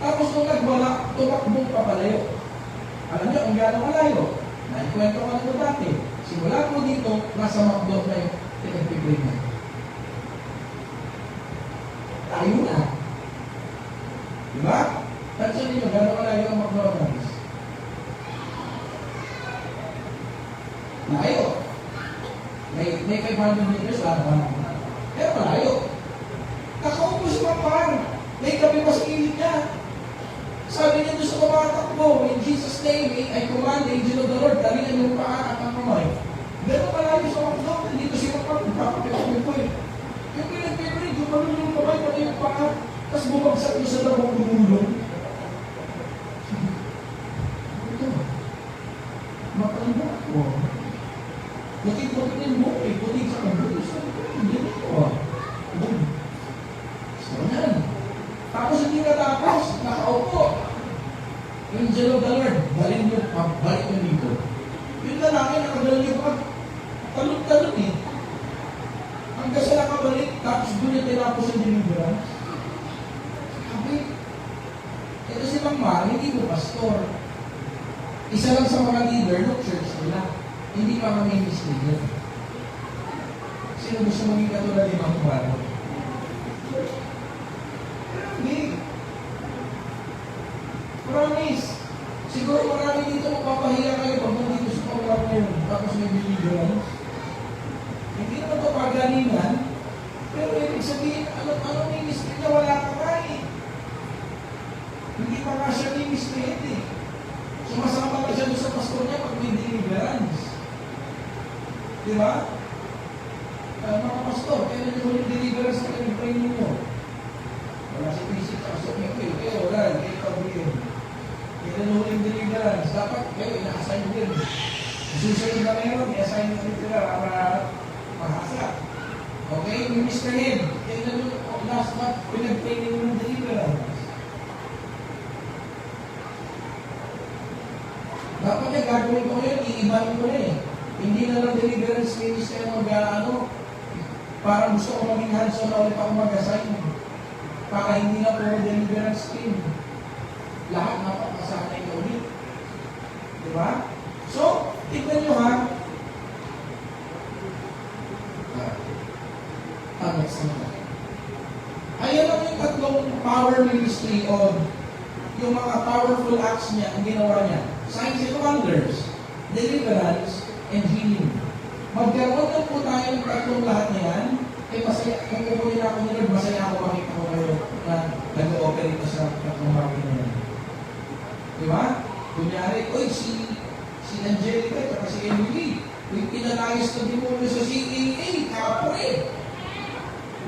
S1: Tapos nung nagbala, tumakbong papalayo. Alam niyo, kung gano'ng malayo, naikwento ko na ito dati. Simula ko dito, nasa McDo na yung pinag-pray niya. Tayo na. Diba? mga guys. Layo. May 500 meters lang naman. Pero malayo. Nakaupo si Mapar. May gabi pa sa ilid niya. Sabi niya doon sa tumatakbo, in Jesus' name, I command the angel of the Lord, dalihan yung paa at ang kamay. Gano'n malayo sa makdo, nandito si Mapar, nagkakapit ko eh. Yung pinag-piprin, gumanon yung kamay, pati yung paa, tapos bumagsak doon sa labong gumulong. Ito, makalala ko. Puti-puti na yung buhay, puti sa kabuto. Sabi ko, hindi nito ah. So yan. Tapos hindi natapos, nakaupo. Angel of the Lord, balik nyo dito. Yung lalaki, nakagalan nyo pa, talot-talot eh. Hanggang sa nakabalik, tapos doon yung tinapos ang deliverance. Sabi, ito si Mang Mar, hindi mo pastor. Isa lang sa mga leader ng church nila. Hindi pa kami misleader. Sino gusto maging katulad ni Mang Mar? Hindi. Promise. Siguro marami dito mapapahiya kayo pag nandito sa program ngayon. Tapos may deliverance. Hindi naman ito pagalingan. Pero ibig sabihin, anong ministry niya? Wala ka nga eh. Hindi pa nga siya ministry eh. Sumasama ka siya doon sa pastor niya pag may deliverance. Di ba? Mga pastor, kailan yung huling deliverance na kayo ninyo? Wala si Bishop sa kasok niyo eh. Wala, hindi ka bilhin. Kailan yung huling deliverance? Dapat kayo, ina-assign din. Susunod na meron, i-assign nyo dito na para mahasa. Okay? Ministrahin. Kailan yung last month, pinag-training mo ng deliverance. Dapat niya gagawin ko yun, iibahin ko na eh. Hindi na lang deliverance ministry ang mag-ano. Parang gusto ko maging hands-on na ulit ako mag-assign. Para hindi na puro deliverance team. Lahat napakasanay ka ulit. Diba? So, tignan nyo ha. Next na. Ayan lang yung tatlong power ministry o yung mga powerful acts niya, ang ginawa niya. Signs and wonders, deliverance, and healing. Magkaroon lang po tayo ng tatlong lahat na yan. Eh, masaya, kung pupunin ako ni Lord, masaya ako makita ko kayo na nag-ooperate sa tatlong bagay na yan. Diba? Kunyari, oy, si Angelica, at si Emily, yung pinanayos na demonyo sa CAA, kapre.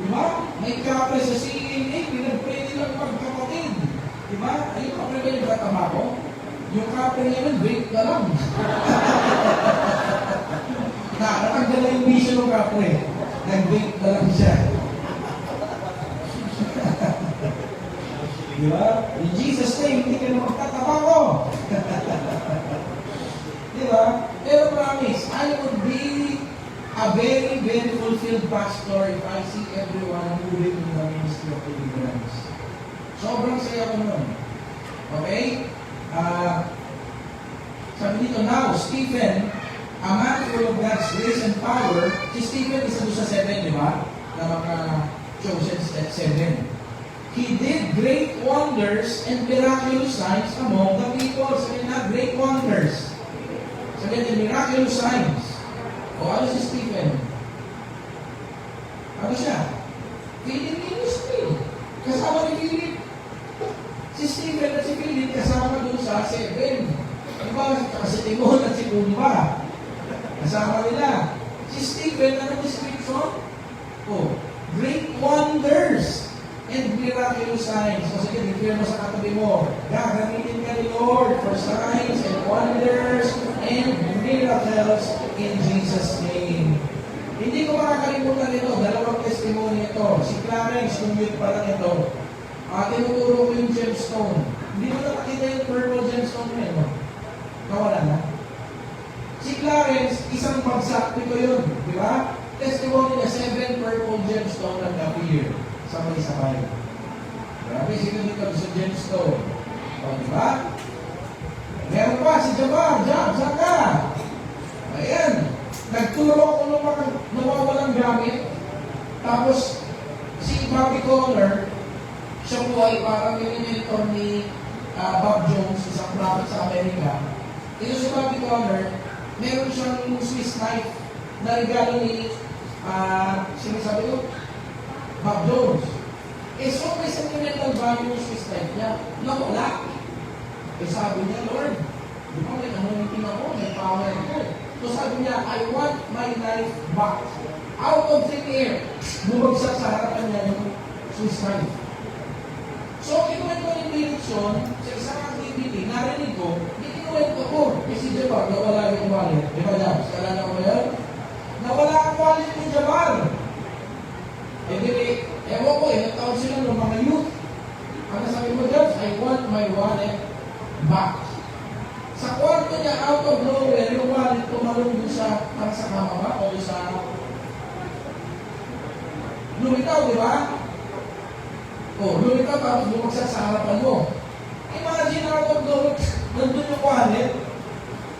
S1: Diba? May kapre sa CAA, pinag-pray nilang magkapatid. Diba? Ayun, kapre ba yung katama ko? Yung kapre naman, break na lang. Nakatanggal na yung mission ng kapre. Nag-break na lang siya. Diba? In Jesus' name, hindi ka na magtatama ko. Diba? Pero promise, I would be a very, very fulfilled pastor if I see everyone moving in the ministry of deliverance. Sobrang saya ko nun. Okay? Sabi dito, now, Stephen, a man full of God's grace and power, si Stephen isa doon sa 7, di ba? Na mga chosen at 7. He did great wonders and miraculous signs among the people. Sabi na, great wonders. Sabi na, miraculous signs. O ano si Stephen? Ano siya? Philip ministry. Kasama ni Philip. Si Stephen at si Philip kasama doon sa 7. Ano ba? Si Timon at si Pumba. Kasama nila. Si Stephen, ano description? Oh, great wonders and miraculous signs. O sige, declare mo sa katabi mo, gagamitin ka ni Lord for signs and wonders and miracles in Jesus' name. Hindi ko makakalimutan ito. Dalawang testimony ito. Si Clarence, nung youth pa lang ito. Tinuturo ko yung gemstone. Hindi mo nakakita yung purple gemstone mo no? Nawala na. Si Clarence, isang bagsak nito yun. Di ba? Testimony na 7 purple gemstone nag-appear. Sabay-sabay. Grabe, sino dito sa gemstone? O, di ba? Meron pa, si Jamar, saan ka? Ayan. Nagturo ko ng mga nawawalang gamit. Tapos, si Bobby Conner, siya po ay parang yung mentor ni Bob Jones, isang prophet sa Amerika. Ito si Bobby Conner, meron siyang Swiss knife na regalo ni, sinasabi ko, Bob Jones. So may sentimental value yung Swiss knife niya, nawala. Sabi niya, Lord, di ba may anointing ako, may power ako. So sabi niya, I want my knife back. Out of thin air, bumagsak sa harapan niya yung Swiss knife. So, kinuwento ko yung direksyon sa isang activity, narinig ko, kinuwento ko, kasi Jabbar, nawala yung wallet. Di ba, Jabs? Kalala ko yan? Nawala ang wallet ni Jabbar. Ewan ko, nagtawag sila ng mga youth. Ang nasabi mo, Jabs, I want my wallet back. Sa kwarto niya, out of nowhere, yung wallet tumalong doon sa, parang sa kama ba? O doon sa lumitaw, di ba? Lumitaw tapos bumagsak sa harapan mo. Imagine out of nowhere, nandun yung wallet,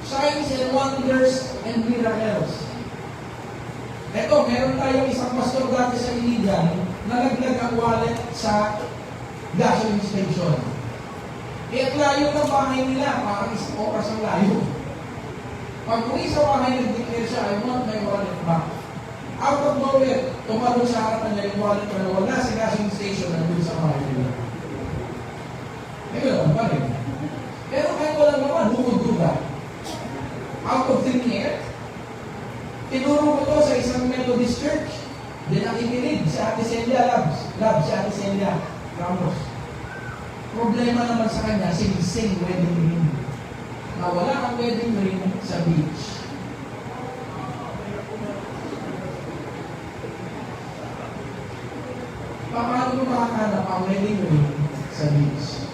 S1: signs and wonders and miracles. Eto, meron tayong isang pastor dati sa Iligan, nalaglag ang wallet sa gasoline station. At layo ng bahay nila, parang isang oras ang layo. Pag uwi sa bahay, nag-declare siya, I want my wallet back. Out of nowhere, tumalong sa harapan niya yung wallet na wala sa gasoline station na doon sa bahay nila. Naman pa rin. Pero kahit walang naman, bukod-duda. Out of thin air, tinuro ko to sa isang Methodist church. Di nakikinig si Ate Celia Labs si Ate Celia Ramos. Problema naman sa kanya, sing wedding ring. Nawala ang wedding ring sa beach. Paano mo makakanap ang wedding ring sa beach?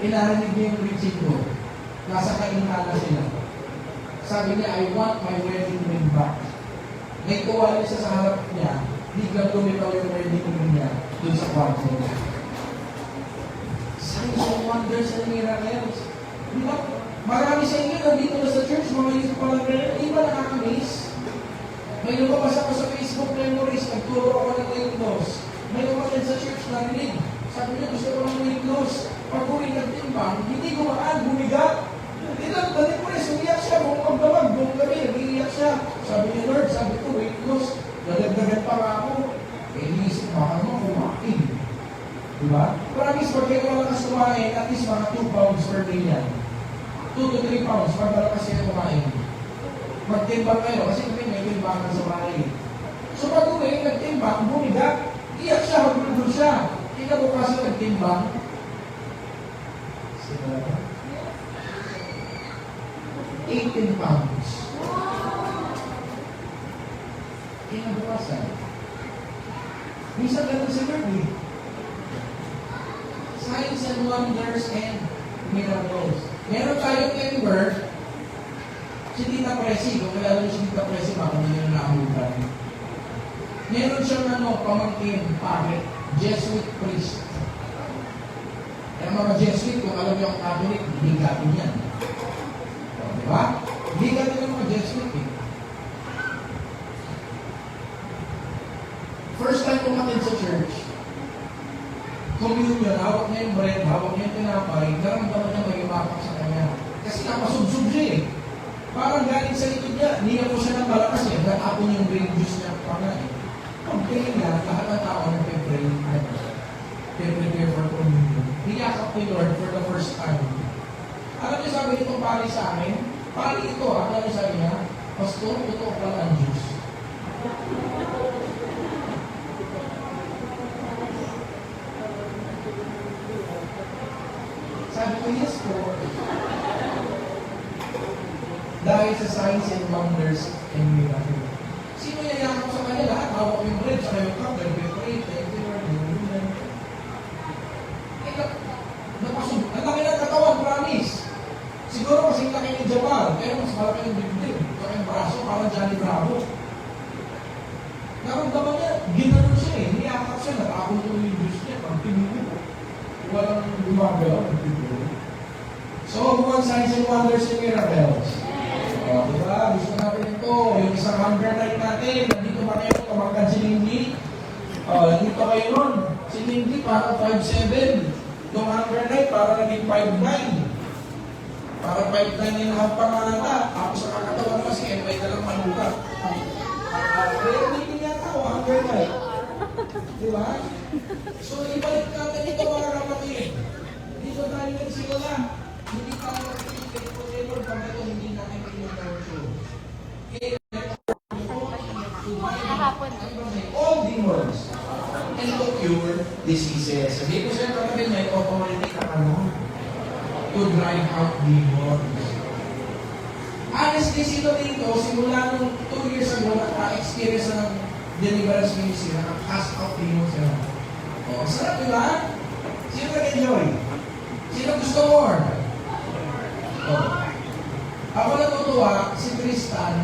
S1: Inarinig niya yung preaching ko. Nasa kainhala sila. Sabi niya, I want my wedding ring back. May tuwalya siya sa harap niya, biglang lumitaw yung wedding ring niya dun sa kwarto niya. Signs and wonders and miracles. Di ba? Marami sa inyo nandito na sa church, mga youth pa lang rin, di ba nakakamiss? May lumabas ako sa Facebook memories, nagturo ako ng weight loss. May lumabas sa church narinig. Sabi niya, gusto ko ng weight loss. Pag uwi nagtimbang, hindi gumaan, bumigat. Dito, dali mo rin, sumiyak siya, buong magdamag, buong gabi, nag-iiyak siya. Sabi niya, Lord, sabi ko, weight loss, dadagdagan pa nga ako. Iniisip baka mo, kumain. Diba? Promise, pag kayo malakas kumain, at least mga 2 pounds per day yan. 2 to 3 pounds, pag malakas kayo kumain. Magtimbang kayo, kasi kami may timbangan sa bahay. So pag uwi, nagtimbang, bumigat, iyak siya, magulog siya. Kinabukasan nagtimbang, 18 pounds. Kinabukasan. Minsan ganun si Lord eh. Signs and wonders and miracles. Meron tayong member, si Tita Presi. Kung kilala niyo si Tita Presi, baka hindi nyo naamutan. Meron siyang pamangkin, pare, Jesuit priest. Kaya mga Jesuit, kung alam niyo ang Catholic, bigatin yan. Diba? Bigatin ang mga Jesuit eh. First time umatid sa church, communion, hawak niya yung bread, hawak niya yung tinapay, naramdaman niya may umapak sa kanya. Kasi napasubsub siya eh. Parang galing sa likod niya, niya po siya ng malakas eh, natapon yung green juice niya pa nga eh. Pag-pray niya, lahat ng tao nag-pray, prepare for communion. Niyakap ni Lord for the first time. Alam niyo sabi nitong pari sa amin, pari ito alam niyo sabi niya, Pastor, totoo pala ang juice. Sabi ko, yes po. Dahil sa signs and wonders and miracles. Sino yayakap sa kanya? Lahat hawak yung bread, saka yung cup, nag-pray, thank you Lord, hallelujah. Napasog, ang laki ng katawan, promise. Siguro kasi laki ni Jabbar, pero mas malaki yung bibig. Saka yung braso, parang Johnny Bravo. Naramdaman niya, ginanon siya eh, niyakap siya, natapon ko yung juice niya, pang pinili. Walang gumagawa, nagpipili. So, buwan signs and wonders and miracles. Diba? Gusto natin ito. Yung isang hunger night natin, nandito ba kayo tumangkad si Lindy? Nandito kayo nun. Si Lindy para 5'7". Nung Hunger Night, para naging 5'9". Para 5'9 yung lahat pangangata. Tapos sa kakatawa naman si MY na lang manukat. Pero hindi yata ako, Hunger Night. Di ba? So, ibalik natin ito mga kapatid. Dito tayo nagsimula. Hindi tayo nag-iikit forever pag ito hindi natin pinag-torture.
S2: Kahapon.
S1: All demons and to cure diseases. Sabi ko sa'yo kapatid, may authority ka to drive out demons. Honestly, sino dito, simula nung 2 years ago, naka-experience ng deliverance ministry, naka-cast out demons sila. O, sarap, di ba? Sino nag-enjoy? Sino gusto more? O, ako natutuwa, si Tristan,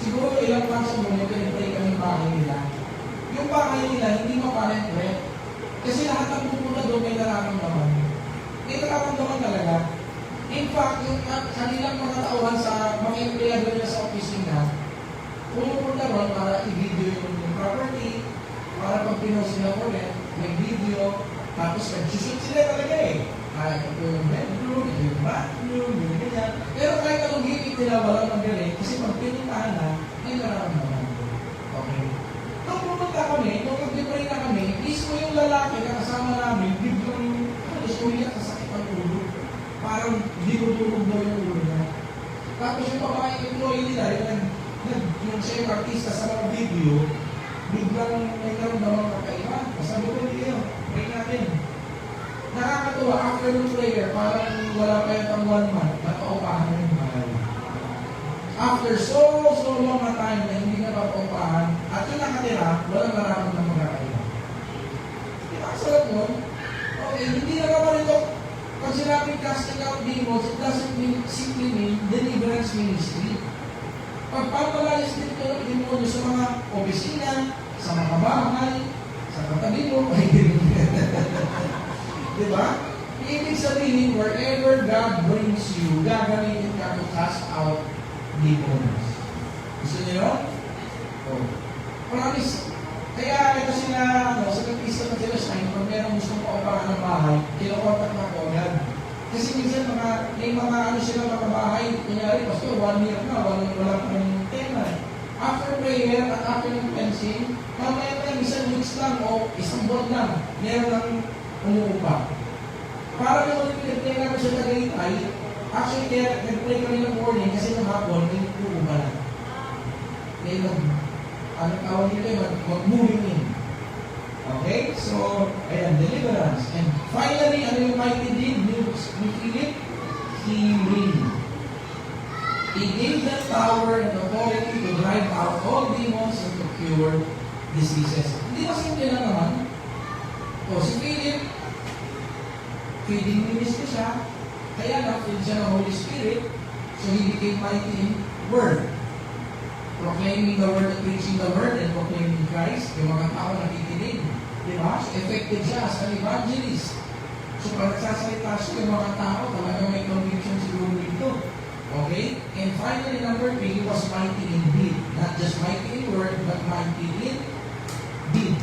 S1: siguro ilang months ago, may pinipray kami bahay nila. Yung bahay nila, hindi maparent rent. Kasi lahat ng pupunta doon may nararamdaman. May nararamdaman talaga. In fact, yung kanilang mga tauhan sa mga empleyado nila sa opisina, pumupunta ron para i-video yung property, para pag pinost nila ko rin, may video, tapos nag-shoot sila talaga eh. Ito yung bedroom, ito yung bathroom, yung ganyan. Pero kahit anong gimmick nila, walang magaling, kasi pag pinuntahan na, may nararamdaman. Okay. Nung pumunta kami, nung nag-pray na kami, mismo yung lalaki na kasama namin, biglang halos umiyak sa sakit ng ulo. Parang dinudulog daw yung ulo niya. Tapos yung babae employee nila, yung siya yung artista sa mga video, biglang may naramdaman kakaiba. Sabi ko, hindi yun, pray natin. Nakakatuwa, after yung prayer, parang wala pa yung 1 month, napaupahan na yung bahay. After so long na time na hindi na napaupahan, at yung nakatira, walang nararamdaman kakaiba. Di ba? Sarap nun? Okay, hindi na naman ito. Pag sinabing casting out demons, it doesn't simply mean deliverance ministry. Pagpapalayas din ito ng demonyo sa mga opisina, sa mga bahay, sa katabi mo, ay di ba? Ibig sabihin, wherever God brings you, gagamitin ka to cast out demons. Gusto niyo yun? Oh. Promise. Kaya ito sila, sa kapisa na sila sign, pag merong gustong paupahan ng bahay, kinukontak na ako agad. Kasi minsan may mga sila mga bahay, kunyari, pastor, 1 year na, wala pa ng tema. After prayer at after ng fencing, mamaya na isang weeks lang o isang buwan lang, meron lang umuupa. Para yung pinag-pray namin sa Tagaytay, actually kaya nag-pray kami ng morning kasi ng hapon, may uupa na. May anong tawag nito mag-moving in. Okay? So, ayan, deliverance. And finally, ano yung mighty deed ni Philip? Healing. He gave that power and authority to drive out all demons and to cure diseases. Hindi ba simple na naman? O, si Philip, feeding ministry siya, kaya na-feed siya ng Holy Spirit, so he became mighty in word. Proclaiming the word and preaching the word and proclaiming Christ, yung mga tao nakikinig. Diba? So, effective siya as an evangelist. So, pag nagsasalita siya, yung mga tao, talagang may conviction siguro dito. Okay? And finally, number 3, he was mighty in deed. Not just mighty in word, but mighty in deed.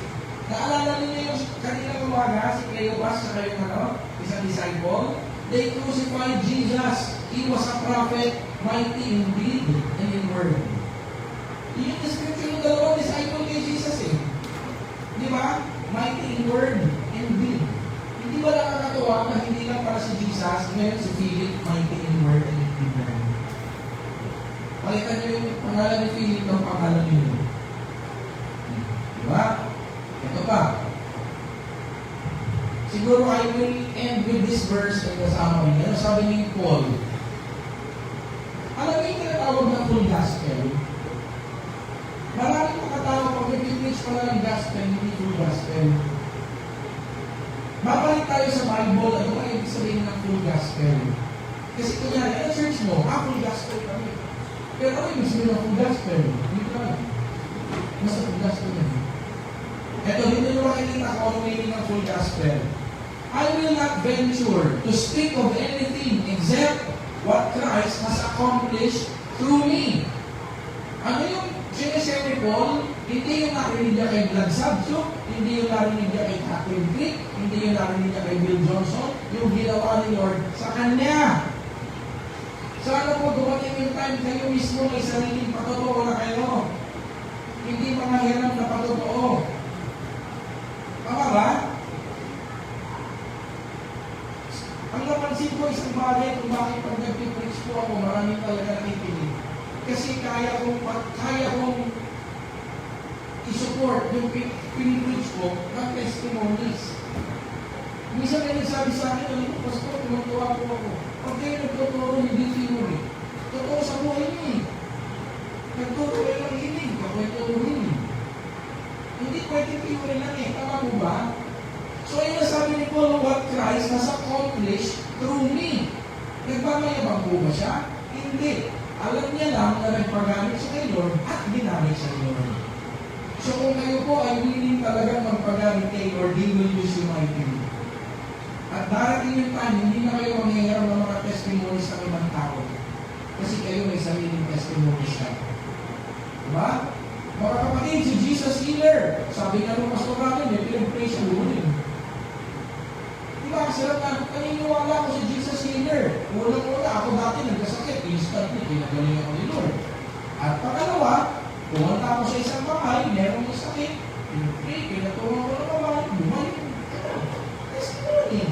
S1: Naalala niyo yung kanilang umaga, si Cleopas, sa kayong isang disciple? They crucified Jesus. He was a prophet, mighty in deed and in word. Yung description ng dalawang disciple kay Jesus eh. Di ba? Mighty in word and deed. Hindi ba nakakatawa na hindi lang para si Jesus, ngayon si Philip, mighty in word and in deed. Palitan niyo yung pangalan ni Philip ng pangalan niyo. Di ba? Ito pa. Siguro I will end with this verse na kasama niyo. Ano sabi ni Paul? Alam mo yung tinatawag na full gospel? Maraming makatawag pag nag-preach pa na ng gospel, hindi full gospel. Babalik tayo sa Bible, ano ang ibig sabihin ng full gospel? Kasi kunyari, ano church mo? Full gospel kami. Pero ano ibig sabihin ng full gospel? Hindi ko alam. Nasa full gospel yan. Ito, dito nyo makikita ko ang meaning ng full gospel. I will not venture to speak of anything except what Christ has accomplished through me. Ano yung sinishare ni Paul? Hindi yung narinig niya kay Vlad Sabso, hindi yung narinig niya kay Catherine Crick, hindi yung narinig niya kay Bill Johnson, yung ginawa ni Lord sa Kanya. Sana po dumating yung time kayo mismo may sariling patotoo na kayo. Hindi mga hirap na patotoo. Tama ba? Ang napansin ko isang bagay kung bakit pag nag-preach po ako, maraming talaga nakikinig. Kasi kaya kong i-support yung pinipreach ko ng testimonies. Minsan may nagsabi sa akin, alam mo, Pastor, tumatawa po ako. Pag kayo nagtuturo, hindi theory. Totoo sa buhay niyo eh. Nagtuturo lang hinig, ako ay tuturuin. Hindi pwede theory lang eh. Tama mo ba? So yung nasabi ni Paul, what Christ has accomplished through me. Nagmamayabang po ba siya? Hindi. Alam niya lang na nagpagamit siya kay Lord at ginamit siya ni Lord. So kung kayo po ay willing talagang magpagamit kay Lord, He will use you mightily. At darating yung time, hindi na kayo mangyayaroon ng mga testimonies ng ibang tao. Kasi kayo may sariling testimonies na. Diba? Mga kapatid, si Jesus Healer, sabi nga ng pastor natin, may pinag-pray siya lunin. Diba? Kasi naniniwala ko si Jesus Healer. Unang-una, ako dati nagkasakit, instantly, pinagaling ako ni Lord. At pangalawa, pumunta ako sa isang bahay, meron yung sakit, pinag-pray, pinatulong ko ng babae, bumalik. Testimony.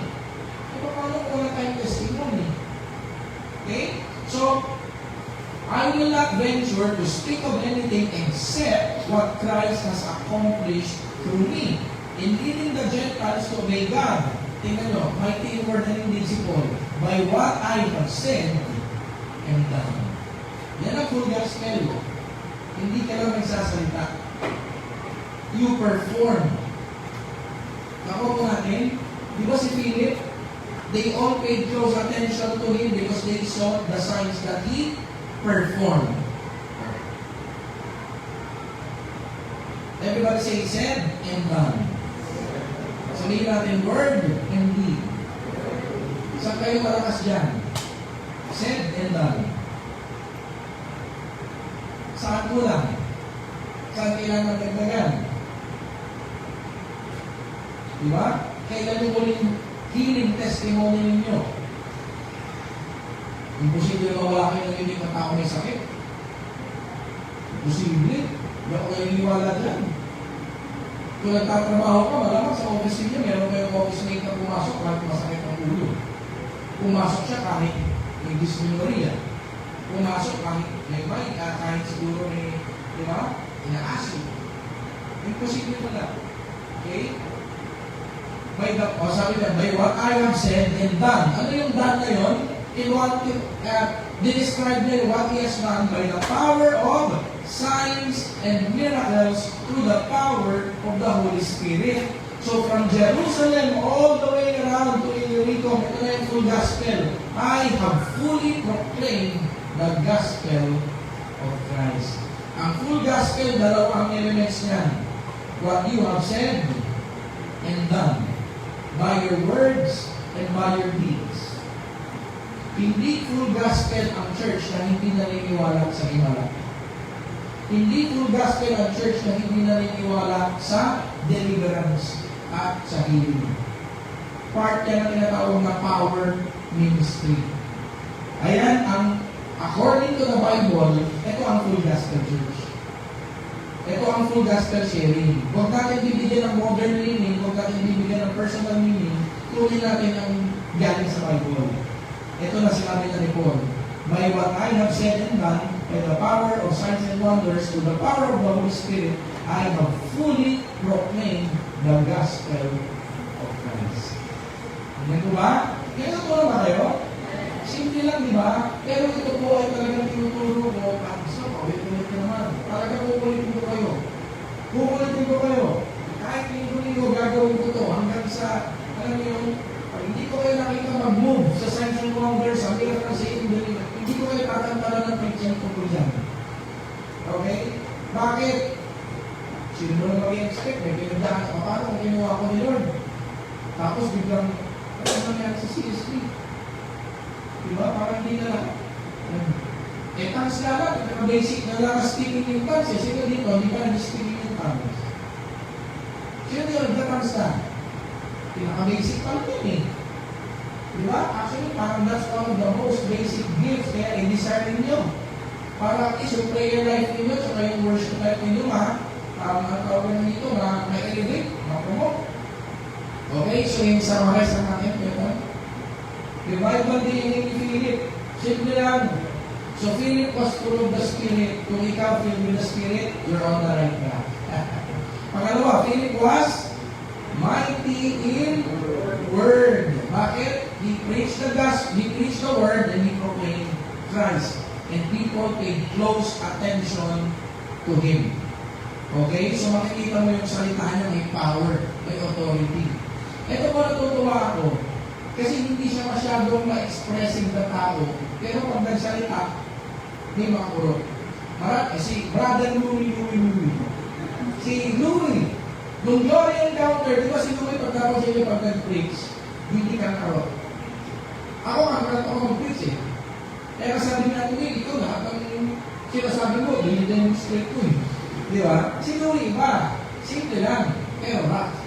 S1: Diba paano kung wala tayong testimony? Okay? So, I will not venture to speak of anything except what Christ has accomplished through me in leading the Gentiles to obey God. Tingnan nyo, mighty word na rin din si Paul. By what I have said and done. Yan ang full gospel. Hindi ka lang nagsasalita. You perform. Ako po natin, di ba si Philip, they all paid close attention to him because they saw the signs that he performed. Everybody say, said and done. Sabihin natin, word and deed. Saan kayo malakas dyan? Said and done. Saan kulang? Saan kailangan dagdagan? Diba? Kailan yung uling healing testimony ninyo? Imposible mawala kayo ng hindi ng tao may sakit. Imposible. Hindi ako naniniwala dyan. Kung nagtatrabaho ka, malamang sa office niya, meron kayong office mate na pumasok kahit masakit ang ulo. Pumasok siya kahit may dysmenorrhea. Pumasok kahit may mic, kahit siguro may, di ba, ina-acid. Imposible pala. Okay? Sabi niya, by what I have said and done. Ano yung done na yun? In what, describe niya what He has done by the power of signs and miracles through the power of the Holy Spirit. So from Jerusalem all the way around to Illyricum, ito na yung full gospel. I have fully proclaimed the gospel of Christ. Ang full gospel, dalawang elements niyan. What you have said and done by your words and by your deeds. Hindi full gospel ang church na hindi naniniwala sa himala. Hindi full gospel ang church na hindi naniniwala sa deliverance at sa healing. Part yan ang tinatawag na power ministry. Ayan ang, according to the Bible, ito ang full gospel church. Ito ang full gospel sharing. Huwag natin bibigyan ng modern meaning, huwag natin bibigyan ng personal meaning, tuloy natin ang galing sa Bible. Ito na sinabi na ni Paul. By what I have said and done, by the power of signs and wonders, to the power of the Holy Spirit, I have fully proclaimed the gospel of Christ. Ano po ba? Kaya ito na ba kayo? Simple lang, di ba? Pero ito po ay talagang tinuturo ko, so, ulit-ulit naman. Talagang uulitin ko kayo. Uulitin ko kayo. Kahit linggo-linggo gagawin ko to hanggang sa, alam niyo yun, pag hindi ko kayo nakita mag-move sa signs and wonders, ang hirap na sa hindi ko kayo tatantalan ng preaching tungkol dyan. Okay? Bakit? Sino mo na mag-expect? May pinagdahan ka. Paano kung kinuha ko ni Lord? Tapos biglang, ano nangyari sa CSP? Diba? Parang hindi na lang. Eh, tongues lang, basic na lang speaking in tongues. Eh, sino dito, hindi pa nag-speaking in tongues. Sino dito, nagka-tongues lang? Pinaka-basic pa lang yun eh. Di ba? Actually, parang that's one of the most basic gifts. Kaya i-desire ninyo. Para at least yung prayer life ninyo, saka yung worship life ninyo, ang tawag na dito, ma-elevate, ma-promote. Okay, so yung summarize na natin, ito. Revival day ni Philip. Simple lang. So Philip was full of the Spirit. Kung ikaw filled with the Spirit, you're on the right path. Pangalawa, Philip was mighty in word. Bakit? He preached the gospel, he preached the word, and he proclaimed Christ. And people paid close attention to him. Okay? So makikita mo yung salita niya may power, may authority. Ito po natutuwa ako. Kasi hindi siya masyadong ma-expressing na tao. Pero pag nagsalita, hindi makakurot. Si Brother Louie. Si Louie, nung glory encounter, di ba si Louie pagkapag siya pag nag-preach, hindi ka nakarot. Ako nga, nakarot ako mag-preach eh. Kaya sabi nga Louie, ikaw lahat ang sinasabi mo, dinidemonstrate ko eh. Di ba? Si Louie iba, simple lang, pero rock.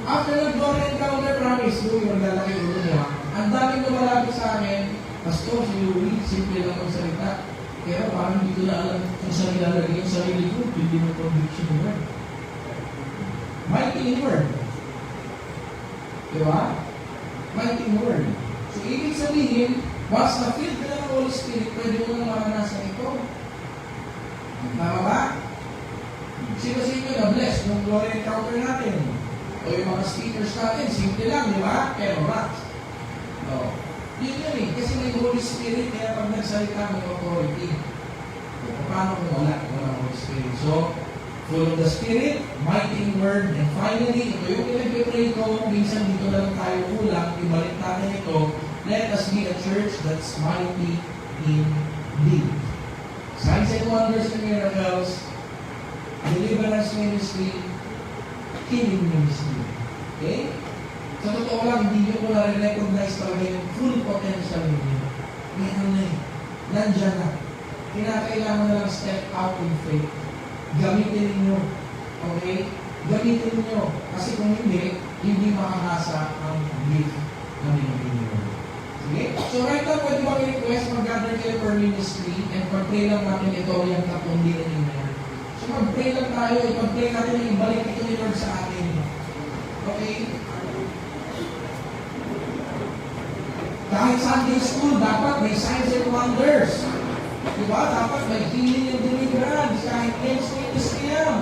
S1: After nag-glory encounter, promise, Louie, maglalaki ulo niya. Ang daming lumalapit sa akin, Pastor, si Louie, simple lang ang salita. Pero parang hindi ko na alam kung saan nilalagay yung sarili ko, hindi mo conviction mo rin. Mighty in word. Diba? Mighty in word. So, ibig sabihin, basta filled ka ng Holy Spirit, pwede mo nang maranasan ito. Tama ba? Sino sa inyo na-bless nung glory encounter natin? O yung mga speakers natin, simple lang, di ba? Pero rock. No. Yun eh. Kasi may Holy Spirit, kaya pag nagsalita, may authority. So, paano kung wala Holy Spirit? So, full of the Spirit, mighty in word, and finally, ito yung pinag-pray ko, minsan dito na lang tayo kulang, ibalik natin ito, let us be a church that's mighty in deed. Signs and wonders and miracles, deliverance ministry, healing ministry. Okay? Sa totoo lang, hindi nyo ko na-recognize talaga yung full potential ninyo. Meron na eh. Nandiyan na. Kinakailangan na lang step out in faith. Gamitin ninyo. Okay? Gamitin ninyo. Kasi kung hindi makakasa ang gift na binigyan ninyo. Sige? So right now, pwede ba i-request mag-gather kayo per ministry and pag-pray lang natin ito yung tapundi ninyo. So mag-pray lang tayo, ipag-pray natin yung ibalik ito ni Lord sa atin. Okay? Kahit Sunday school, dapat may signs and wonders. Diba? Dapat may healing and deliverance. Kahit next ministry yan.